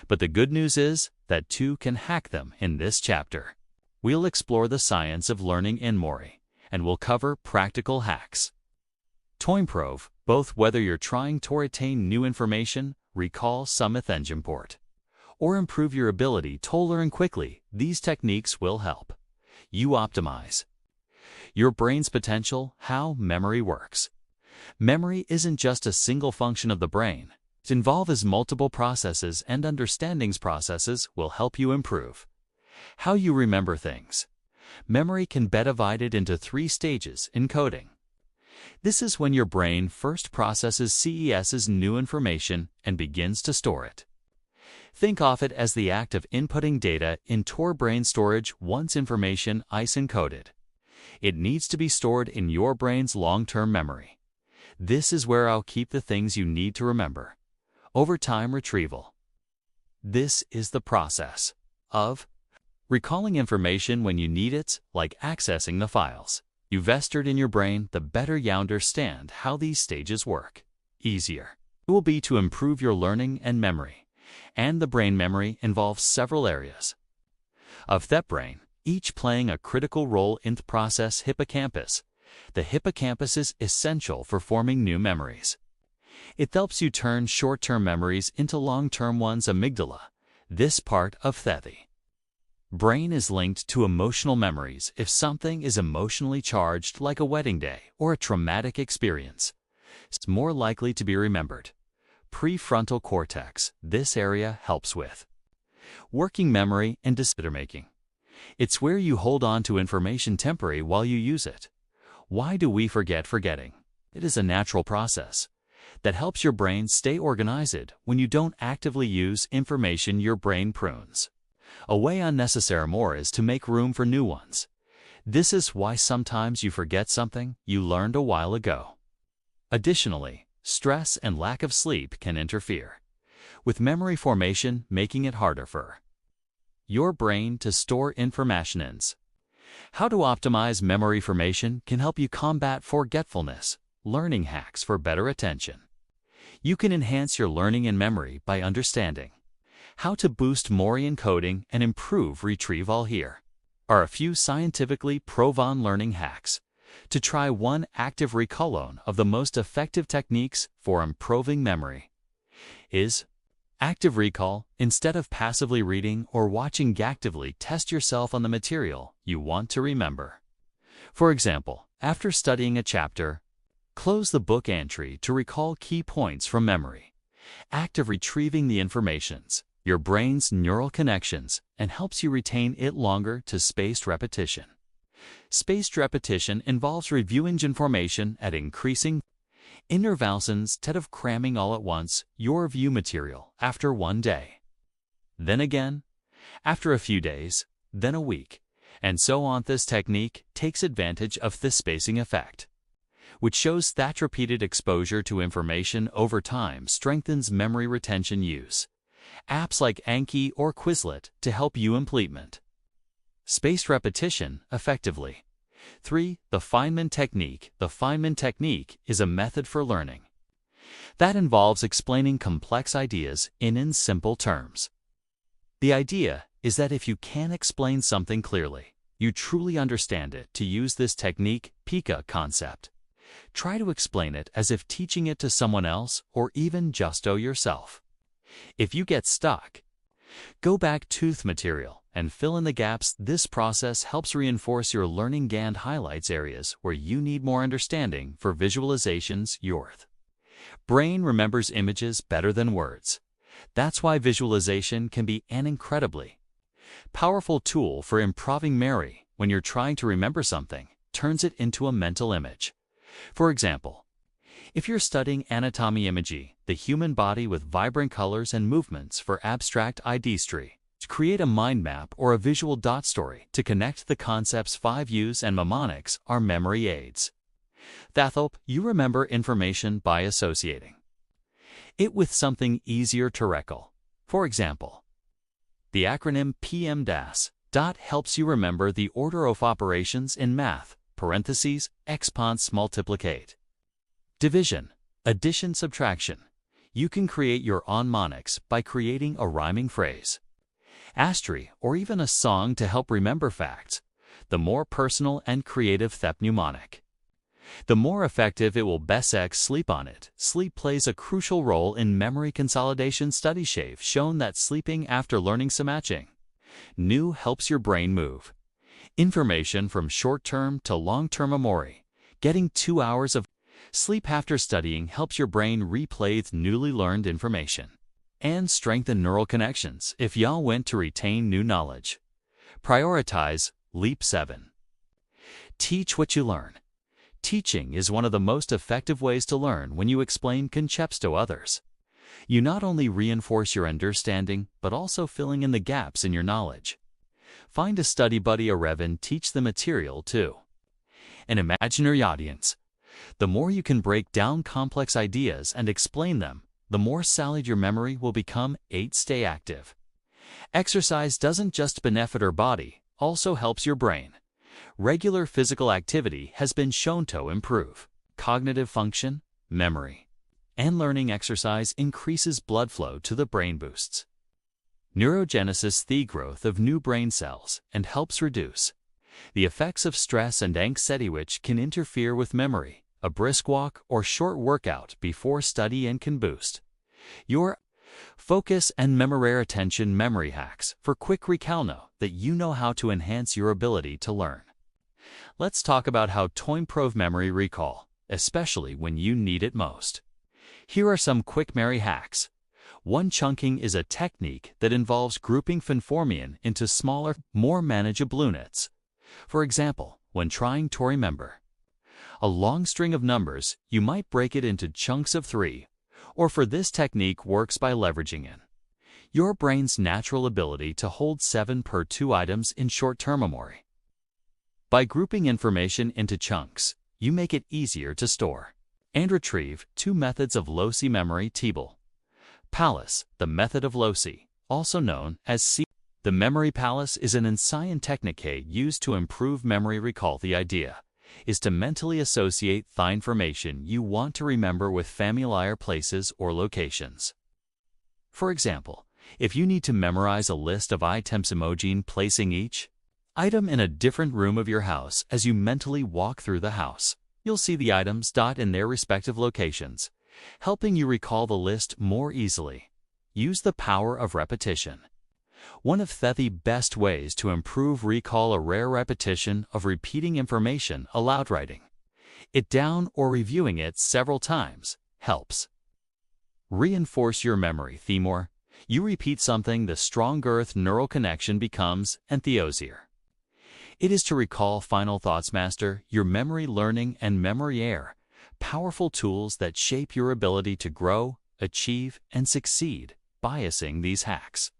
but the good news is that you can hack them. In this chapter, we'll explore the science of learning and memory, and we'll cover practical hacks to improve both. Whether you're trying to retain new information, recall some import, or improve your ability to learn quickly, these techniques will help you optimize your brain's potential. How memory works. Memory isn't just a single function of the brain. It involves multiple processes, and understanding processes will help you improve how you remember things. Memory can be divided into 3 stages. Encoding. This is when your brain first processes CES's new information and begins to store it. Think of it as the act of inputting data into your brain storage. Once information is encoded, it needs to be stored in your brain's long-term memory. This is where I'll keep the things you need to remember. Over time retrieval. This is the process of recalling information when you need it, like accessing the files you've stored in your brain. The better you understand how these stages work, easier it will be to improve your learning and memory. And the brain memory involves several areas of that brain, each playing a critical role in the process. Hippocampus. The hippocampus is essential for forming new memories. It helps you turn short-term memories into long-term ones. Amygdala. This part of the brain is linked to emotional memories. If something is emotionally charged, like a wedding day or a traumatic experience, it's more likely to be remembered. Prefrontal cortex. This area helps with working memory and decision-making. It's where you hold on to information temporarily while you use it. Why do we forget? Forgetting. It is a natural process. that helps your brain stay organized when you don't actively use information your brain prunes away unnecessary more is to make room for new ones. This is why sometimes you forget something you learned a while ago. Additionally, stress and lack of sleep can interfere with memory formation, making it harder for your brain to store information. How to optimize memory formation can help you combat forgetfulness. Learning hacks for better attention. You can enhance your learning and memory by understanding how to boost memory encoding and improve retrieval. Here are a few scientifically proven learning hacks to try. 1. Active recall. Of the most effective techniques for improving memory is active recall. Instead of passively reading or watching, actively test yourself on the material you want to remember. For example, after studying a chapter, close the book entry to recall key points from memory. Active retrieving the informations, your brain's neural connections, and helps you retain it longer. To spaced repetition. Spaced repetition involves reviewing information at increasing intervals instead of cramming all at once. Your review material after one day, then again after a few days, then a week, and so on. This technique takes advantage of the spacing effect, which shows that repeated exposure to information over time strengthens memory retention. Use apps like Anki or Quizlet to help you implement spaced repetition effectively. 3. The Feynman technique. The Feynman technique is a method for learning that involves explaining complex ideas in simple terms. The idea is that if you can explain something clearly, you truly understand it. To use this technique, Pika concept. Try to explain it as if teaching it to someone else or even just yourself. If you get stuck, go back to the material and fill in the gaps. This process helps reinforce your learning and highlights areas where you need more understanding. For visualizations, your brain remembers images better than words. That's why visualization can be an incredibly powerful tool for improving memory. When you're trying to remember something, turns it into a mental image. For example, if you're studying anatomy imaging, the human body with vibrant colors and movements for abstract ideas, to create a mind map or a visual dot story to connect the concepts. 5 U's and mnemonics are memory aids that help you remember information by associating it with something easier to recall. For example, the acronym PEMDAS helps you remember the order of operations in math, parentheses, exponents, multiplicate, division, addition, subtraction. You can create your own mnemonics by creating a rhyming phrase, astri, or even a song to help remember facts. The more personal and creative the mnemonic, the more effective it will. Best sleep on it. Sleep plays a crucial role in memory consolidation. Studies have shown that sleeping after learning some matching new helps your brain move information from short-term to long-term memory. Getting 2 hours of sleep after studying helps your brain replay the newly learned information and strengthen neural connections. If y'all want to retain new knowledge, prioritize Leap 7. Teach what you learn. Teaching is one of the most effective ways to learn. When you explain concepts to others, you not only reinforce your understanding, but also filling in the gaps in your knowledge. Find a study buddy or even teach the material to an imaginary audience. The more you can break down complex ideas and explain them, the more solid your memory will become. 8. Stay active. Exercise doesn't just benefit your body, also helps your brain. Regular physical activity has been shown to improve cognitive function, memory, and learning. Exercise increases blood flow to the brain, boosts neurogenesis, the growth of new brain cells, and helps reduce the effects of stress and anxiety which can interfere with memory. A brisk walk or short workout before study and can boost your focus and memory retention. Memory hacks for quick recall. Know that you know how to enhance your ability to learn. Let's talk about how to improve memory recall, especially when you need it most. Here are some quick memory hacks. 1. Chunking is a technique that involves grouping information into smaller, more manageable units. For example, when trying to remember A long string of numbers, you might break it into chunks of 3, or for this technique works by leveraging in your brain's natural ability to hold 7 per 2 items in short-term memory. By grouping information into chunks, you make it easier to store and retrieve. 2 methods of loci memory table. Palace, the method of loci, also known as C. The memory palace is an ancient technique used to improve memory recall. The idea is to mentally associate the information you want to remember with familiar places or locations. For example, if you need to memorize a list of items, imagine placing each item in a different room of your house. As you mentally walk through the house, you'll see the items in their respective locations, helping you recall the list more easily. Use the power of repetition. One of the best ways to improve recall a rare repetition of repeating information aloud. Writing it down or reviewing it several times helps reinforce your memory. The more you repeat something, the stronger the neural connection becomes, and the easier it is to recall final thoughts. Master your memory. Learning and memory are powerful tools that shape your ability to grow, achieve, and succeed. Biasing these hacks.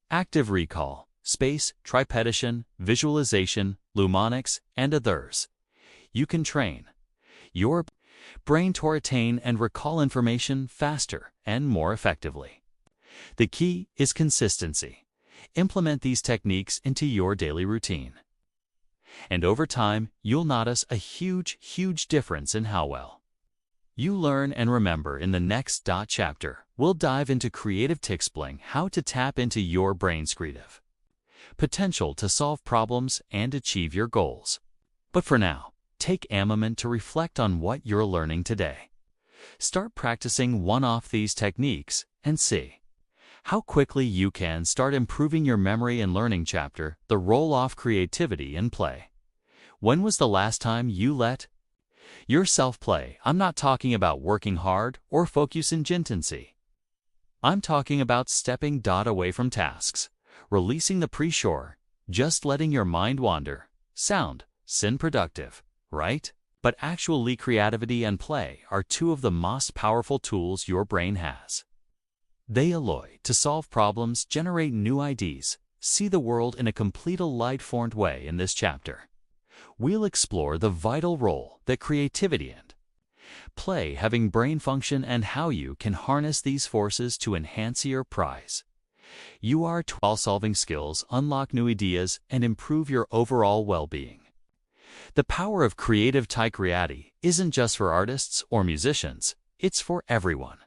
Active recall, space, tripetition, visualization, mnemonics, and others. You can train your brain to retain and recall information faster and more effectively. The key is consistency. Implement these techniques into your daily routine, and over time, you'll notice a huge difference in how well you learn and remember. In the next chapter, we'll dive into creative explaining how to tap into your brain's creative potential to solve problems and achieve your goals. But for now, take a moment to reflect on what you're learning today. Start practicing one of these techniques and see how quickly you can start improving your memory and learning. Chapter: The Role of Creativity in Play. When was the last time you let yourself play? I'm not talking about working hard or focus intensity. I'm talking about stepping away from tasks, releasing the pressure, just letting your mind wander. Sound productive, right? But actually, creativity and play are 2 of the most powerful tools your brain has. They allow you to solve problems, generate new ideas, see the world in a completely light-formed way. In this chapter, we'll explore the vital role that creativity and play have in brain function and how you can harness these forces to enhance your prize. Your solving skills, unlock new ideas, and improve your overall well-being. The power of creative creativity isn't just for artists or musicians, it's for everyone.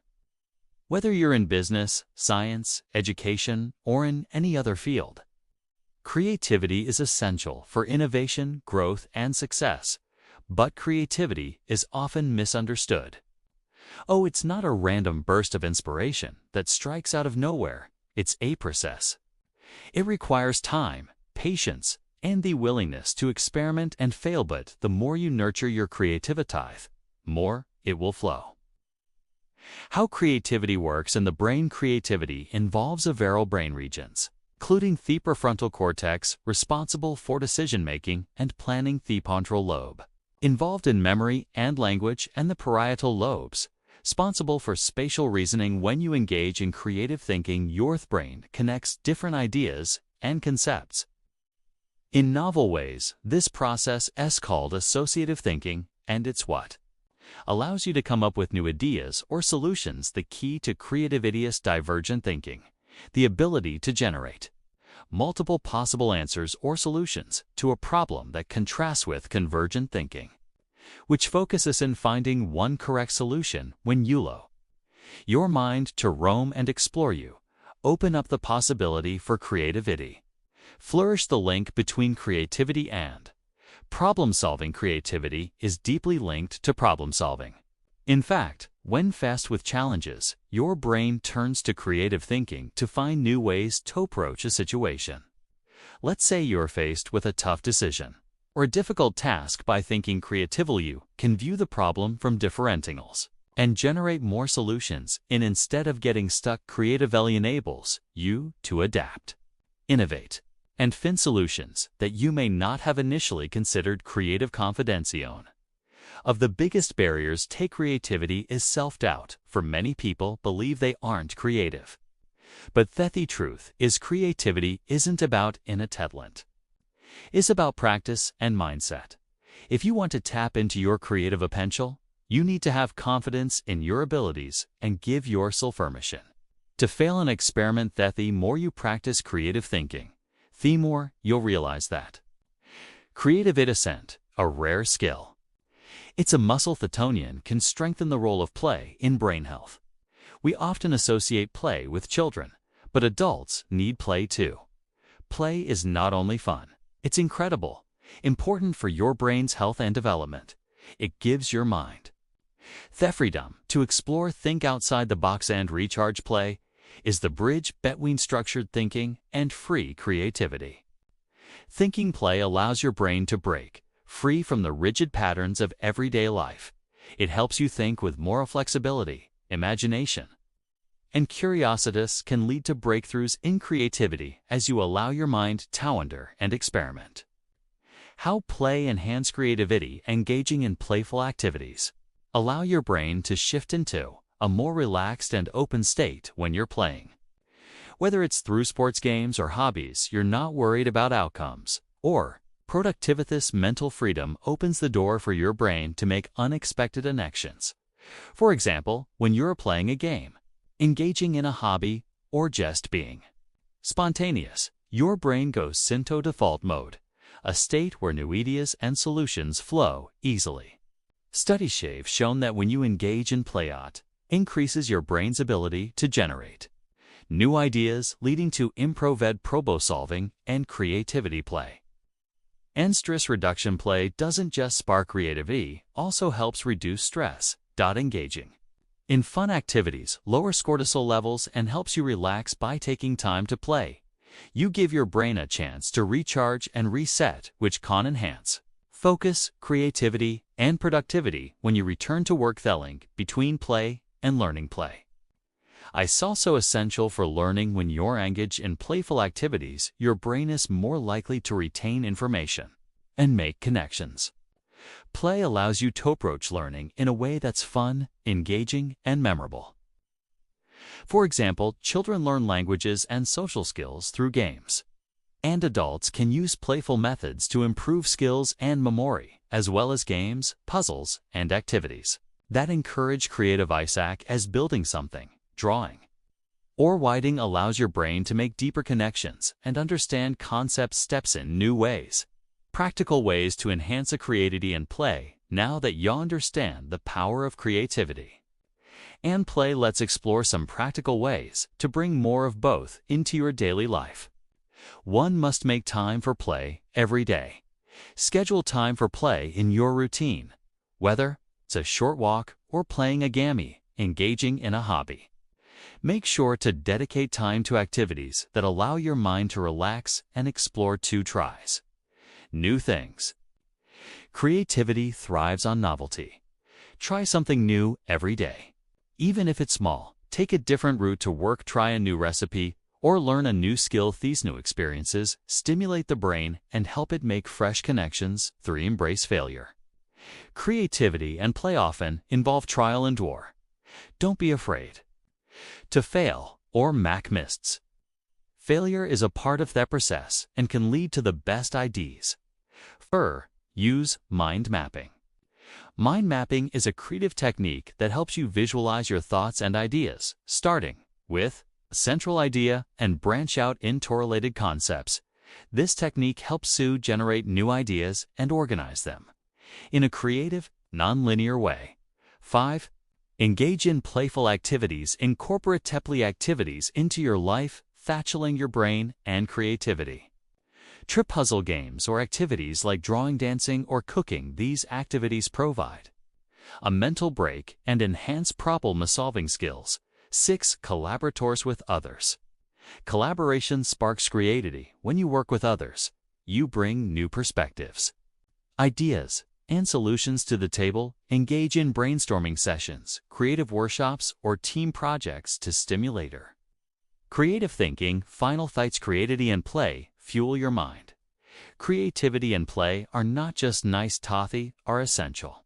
Whether you're in business, science, education, or in any other field, creativity is essential for innovation, growth, and success. But creativity is often misunderstood. Oh, it's not a random burst of inspiration that strikes out of nowhere. It's a process. It requires time, patience, and the willingness to experiment and fail. But the more you nurture your creativity, more it will flow. How creativity works in the brain. Creativity involves several brain regions, including the prefrontal cortex, responsible for decision-making and planning, the frontal lobe, involved in memory and language, and the parietal lobes, responsible for spatial reasoning. When you engage in creative thinking, your brain connects different ideas and concepts in novel ways. This process is called associative thinking, and it's what allows you to come up with new ideas or solutions. The key to creativity is divergent thinking, the ability to generate multiple possible answers or solutions to a problem that contrasts with convergent thinking, which focuses in finding one correct solution. When you allow your mind to roam and explore, you open up the possibility for creativity. Flourish. The link between creativity and problem-solving. Creativity is deeply linked to problem-solving. In fact, when faced with challenges, your brain turns to creative thinking to find new ways to approach a situation. Let's say you're faced with a tough decision or a difficult task. By thinking creatively, you can view the problem from different angles and generate more solutions. Instead of getting stuck, creativity enables you to adapt, innovate, and find solutions that you may not have initially considered. Creative confidence. Of the biggest barriers to creativity is self-doubt, for many people believe they aren't creative. But the truth is creativity isn't about innate talent. It's about practice and mindset. If you want to tap into your creative potential, you need to have confidence in your abilities and give yourself permission to fail and experiment. The more you practice creative thinking, the more you'll realize that creativity isn't a rare skill. It's a muscle that can strengthen the role of play in brain health. We often associate play with children, but adults need play too. Play is not only fun, it's incredible, important for your brain's health and development. It gives your mind the freedom to explore, think outside the box, and recharge. Play is the bridge between structured thinking and free creativity. Thinking play allows your brain to break free from the rigid patterns of everyday life. It helps you think with more flexibility, imagination, and curiosity can lead to breakthroughs in creativity as you allow your mind to wander and experiment. How play enhances creativity. Engaging in playful activities allow your brain to shift into a more relaxed and open state when you're playing. Whether it's through sports games or hobbies, you're not worried about outcomes or productivity. Mental freedom opens the door for your brain to make unexpected connections. For example, when you're playing a game, engaging in a hobby, or just being spontaneous, your brain goes into default mode, a state where new ideas and solutions flow easily. Studies have shown that when you engage in play, increases your brain's ability to generate new ideas, leading to improved problem solving and creativity. Play and stress reduction. Play doesn't just spark creativity, also helps reduce stress. Engaging in fun activities lowers cortisol levels and helps you relax. By taking time to play, you give your brain a chance to recharge and reset, which can enhance focus, creativity, and productivity when you return to work. The link between play and learning. Play is also essential for learning. When you're engaged in playful activities, your brain is more likely to retain information and make connections. Play allows you to approach learning in a way that's fun, engaging, and memorable. For example, children learn languages and social skills through games, and adults can use playful methods to improve skills and memory, as well as games, puzzles, and activities that encourage creative Isaac as building something, drawing, or writing allows your brain to make deeper connections and understand concept steps in new ways. Practical ways to enhance creativity and play. Now that you understand the power of creativity and play, let's explore some practical ways to bring more of both into your daily life. 1. Must make time for play every day. Schedule time for play in your routine, whether it's a short walk or playing a game, engaging in a hobby. Make sure to dedicate time to activities that allow your mind to relax and explore. 2. Tries new things. Creativity thrives on novelty. Try something new every day. Even if it's small, take a different route to work, try a new recipe, or learn a new skill. These new experiences stimulate the brain and help it make fresh connections. 3. Embrace failure. Creativity and play often involve trial and error. Don't be afraid to fail or make mistakes. Failure is a part of the process and can lead to the best ideas. Use mind mapping. Mind mapping is a creative technique that helps you visualize your thoughts and ideas, starting with a central idea and branch out into related concepts. This technique helps you generate new ideas and organize them in a creative, non-linear way. 5. Engage in playful activities. Incorporate play activities into your life, thatching your brain and creativity. Trip puzzle games or activities like drawing, dancing, or cooking. These activities provide a mental break and enhance problem-solving skills. 6. Collaborators with others. Collaboration sparks creativity. When you work with others, you bring new perspectives, ideas, and solutions to the table. Engage in brainstorming sessions, creative workshops, or team projects to stimulate creative thinking. Final thoughts. Creativity and play fuel your mind. Creativity and play are not just nice, are essential.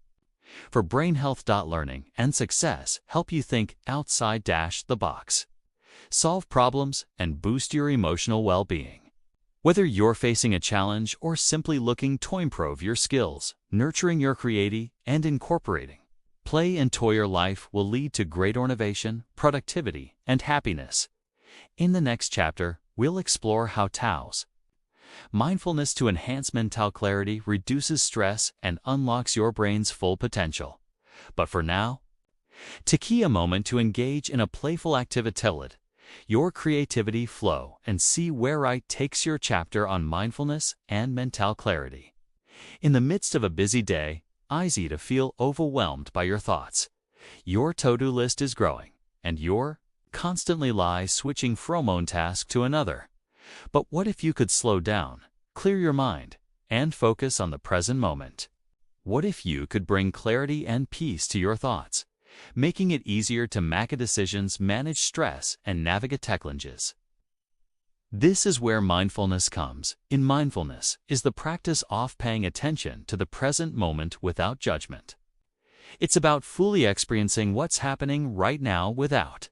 For brain health. Learning and success help you think outside the box, solve problems, and boost your emotional well-being. Whether you're facing a challenge or simply looking to improve your skills, nurturing your creativity and incorporating play into your life will lead to greater innovation, productivity, and happiness. In the next chapter, we'll explore how Tao's mindfulness to enhance mental clarity reduces stress and unlocks your brain's full potential. But for now, take a moment to engage in a playful activity, let your creativity flow, and see where it takes your chapter on mindfulness and mental clarity. In the midst of a busy day, easy to feel overwhelmed by your thoughts. Your to-do list is growing, and you're constantly switching from one task to another. But what if you could slow down, clear your mind, and focus on the present moment? What if you could bring clarity and peace to your thoughts, making it easier to make decisions, manage stress, and navigate challenges? This is where mindfulness comes. In mindfulness is the practice of paying attention to the present moment without judgment. It's about fully experiencing what's happening right now without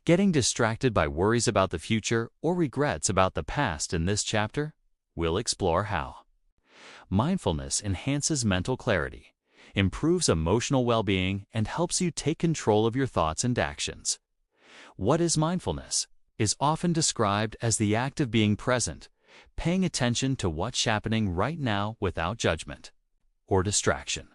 getting distracted by worries about the future or regrets about the past. In this chapter, we'll explore how mindfulness enhances mental clarity, improves emotional well-being, and helps you take control of your thoughts and actions. What is mindfulness? Is often described as the act of being present, paying attention to what's happening right now without judgment or distraction.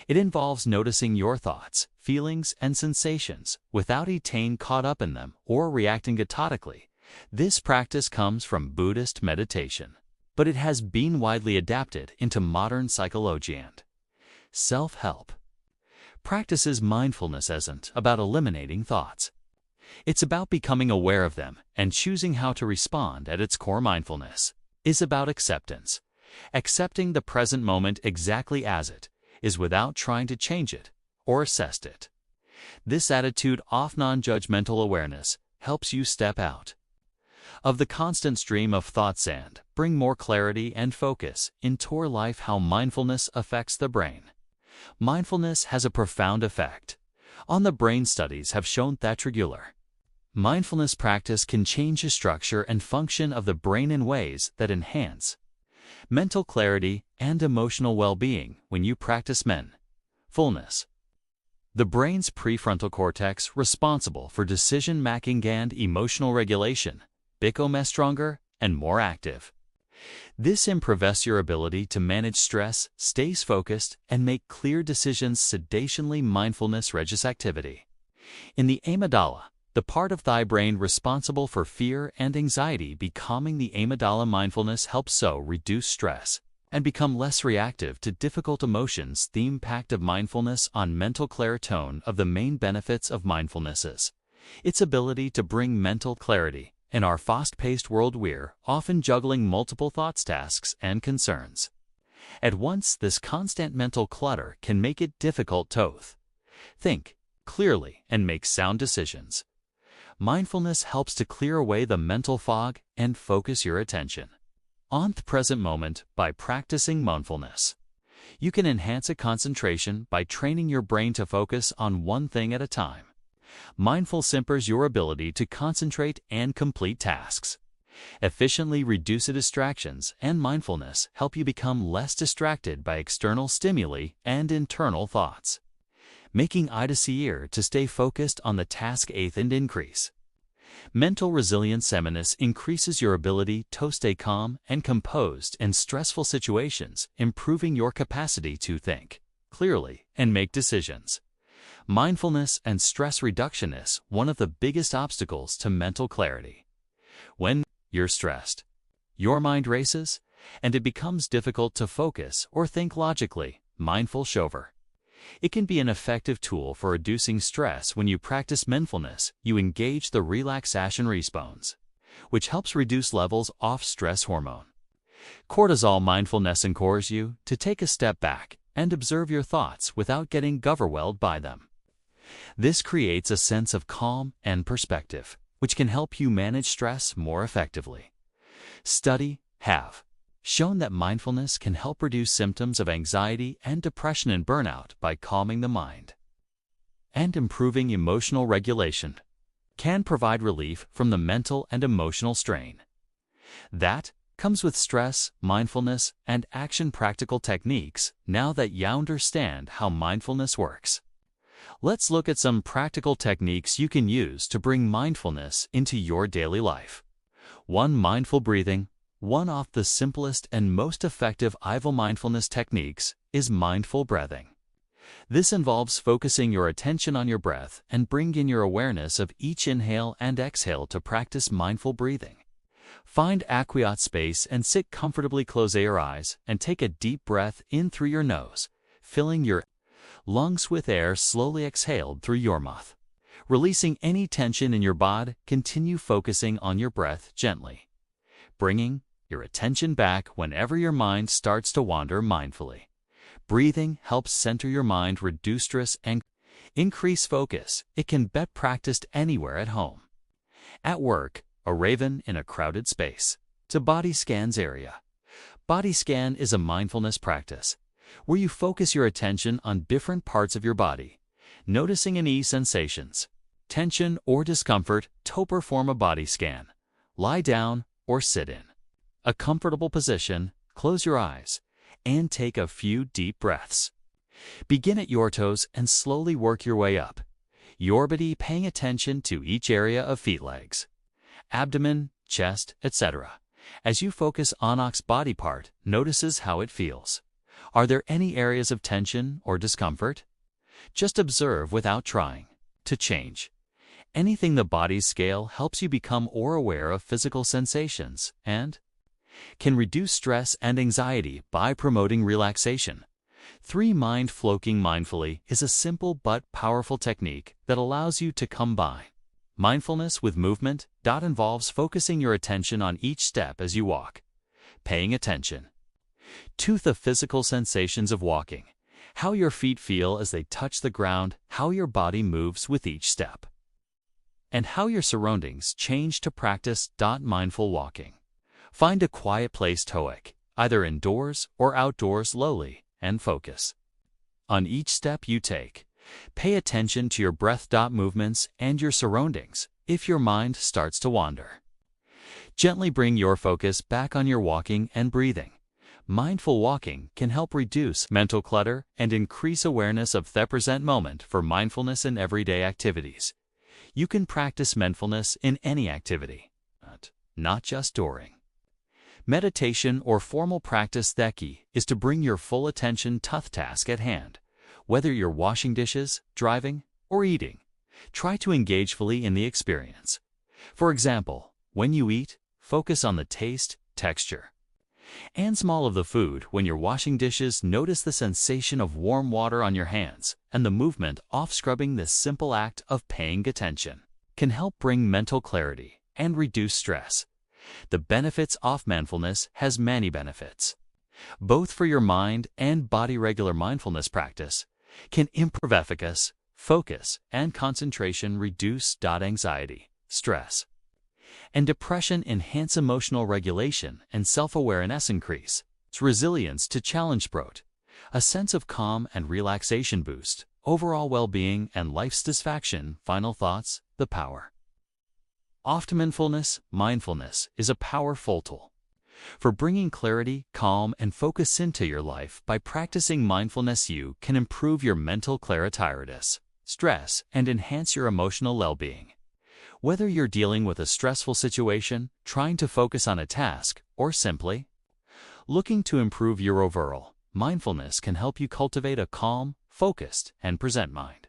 It involves noticing your thoughts, feelings, and sensations without getting caught up in them or reacting chaotically. This practice comes from Buddhist meditation, but it has been widely adapted into modern psychology and self-help practices. Mindfulness isn't about eliminating thoughts. It's about becoming aware of them and choosing how to respond. At its core, mindfulness is about acceptance, accepting the present moment exactly as it is without trying to change it or assess it. This attitude of non-judgmental awareness helps you step out of the constant stream of thoughts and bring more clarity and focus into your life. How mindfulness affects the brain. Mindfulness has a profound effect on the brain. Studies have shown that regular mindfulness practice can change the structure and function of the brain in ways that enhance mental clarity and emotional well-being. When you practice mindfulness, the brain's prefrontal cortex, responsible for decision-making and emotional regulation, becomes stronger and more active. This improves your ability to manage stress, stays focused, and make clear decisions. Sedationally, mindfulness reduces activity in the amygdala, the part of thy brain responsible for fear and anxiety. Becoming the amygdala, mindfulness helps so reduce stress and become less reactive to difficult emotions. The impact of mindfulness on mental clarity. Of the main benefits of mindfulness is its ability to bring mental clarity. In our fast-paced world, we're often juggling multiple thoughts, tasks, and concerns at once. This constant mental clutter can make it difficult to think clearly and make sound decisions. Mindfulness helps to clear away the mental fog and focus your attention on the present moment. By practicing mindfulness, you can enhance a concentration by training your brain to focus on one thing at a time. Mindfulness improves your ability to concentrate and complete tasks efficiently, reduce distractions, and mindfulness help you become less distracted by external stimuli and internal thoughts, making it easier to stay focused on the task. And increase mental resilience. Mindfulness increases your ability to stay calm and composed in stressful situations, improving your capacity to think clearly and make decisions. Mindfulness and stress reduction is one of the biggest obstacles to mental clarity. When you're stressed, your mind races, and it becomes difficult to focus or think logically. Mindful shover. It can be an effective tool for reducing stress. When you practice mindfulness, you engage the relaxation response, which helps reduce levels of stress hormone cortisol. Mindfulness encourages you to take a step back and observe your thoughts without getting overwhelmed by them. This creates a sense of calm and perspective, which can help you manage stress more effectively. Studies have shown that mindfulness can help reduce symptoms of anxiety and depression and burnout by calming the mind. And improving emotional regulation can provide relief from the mental and emotional strain that comes with stress, mindfulness, and action practical techniques. Now that you understand how mindfulness works, let's look at some practical techniques you can use to bring mindfulness into your daily life. 1. Mindful breathing. One of the simplest and most effective mindfulness techniques is mindful breathing. This involves focusing your attention on your breath and bring in your awareness of each inhale and exhale to practice mindful breathing. Find a quiet space and sit comfortably. Close your eyes and take a deep breath in through your nose, filling your lungs with air. Slowly exhaled through your mouth, releasing any tension in your body. Continue focusing on your breath gently, bringing your attention back whenever your mind starts to wander mindfully. Breathing helps center your mind, reduce stress, and increase focus. It can be practiced anywhere, at home, at work, or even in a crowded space. To body scans area. Body scan is a mindfulness practice where you focus your attention on different parts of your body, noticing any sensations, tension, or discomfort. To perform a body scan, lie down or sit in a comfortable position, close your eyes, and take a few deep breaths. Begin at your toes and slowly work your way up your body, paying attention to each area of feet, legs, abdomen, chest, etc. As you focus on each body part, notices how it feels. Are there any areas of tension or discomfort? Just observe without trying to change anything. The body's scale helps you become more aware of physical sensations and can reduce stress and anxiety by promoting relaxation. 3. Mind floating mindfully is a simple but powerful technique that allows you to combine mindfulness with movement. Involves focusing your attention on each step as you walk, paying attention to the physical sensations of walking, how your feet feel as they touch the ground, how your body moves with each step, and how your surroundings change. To practice mindful walking, find a quiet place to walk, either indoors or outdoors, slowly, and focus on each step you take. Pay attention to your breath, movements, and your surroundings. If your mind starts to wander, gently bring your focus back on your walking and breathing. Mindful walking can help reduce mental clutter and increase awareness of the present moment. For mindfulness in everyday activities, you can practice mindfulness in any activity, not just during meditation or formal practice. The key is to bring your full attention to the task at hand. Whether you're washing dishes, driving, or eating, try to engage fully in the experience. For example, when you eat, focus on the taste, texture, and smell of the food. When you're washing dishes, notice the sensation of warm water on your hands and the movement of scrubbing. This simple act of paying attention can help bring mental clarity and reduce stress. The benefits of mindfulness has many benefits, both for your mind and body. Regular mindfulness practice can improve efficacy, focus, and concentration, reduce anxiety, stress, and depression, enhance emotional regulation and self-awareness, increase resilience to challenge, a sense of calm and relaxation, boost overall well-being and life satisfaction. Final thoughts. The power of mindfulness. Mindfulness is a powerful tool for bringing clarity, calm, and focus into your life. By practicing mindfulness, you can improve your mental clarity, stress, and enhance your emotional well-being. Whether you're dealing with a stressful situation, trying to focus on a task, or simply looking to improve your overall mindfulness, can help you cultivate a calm, focused, and present mind.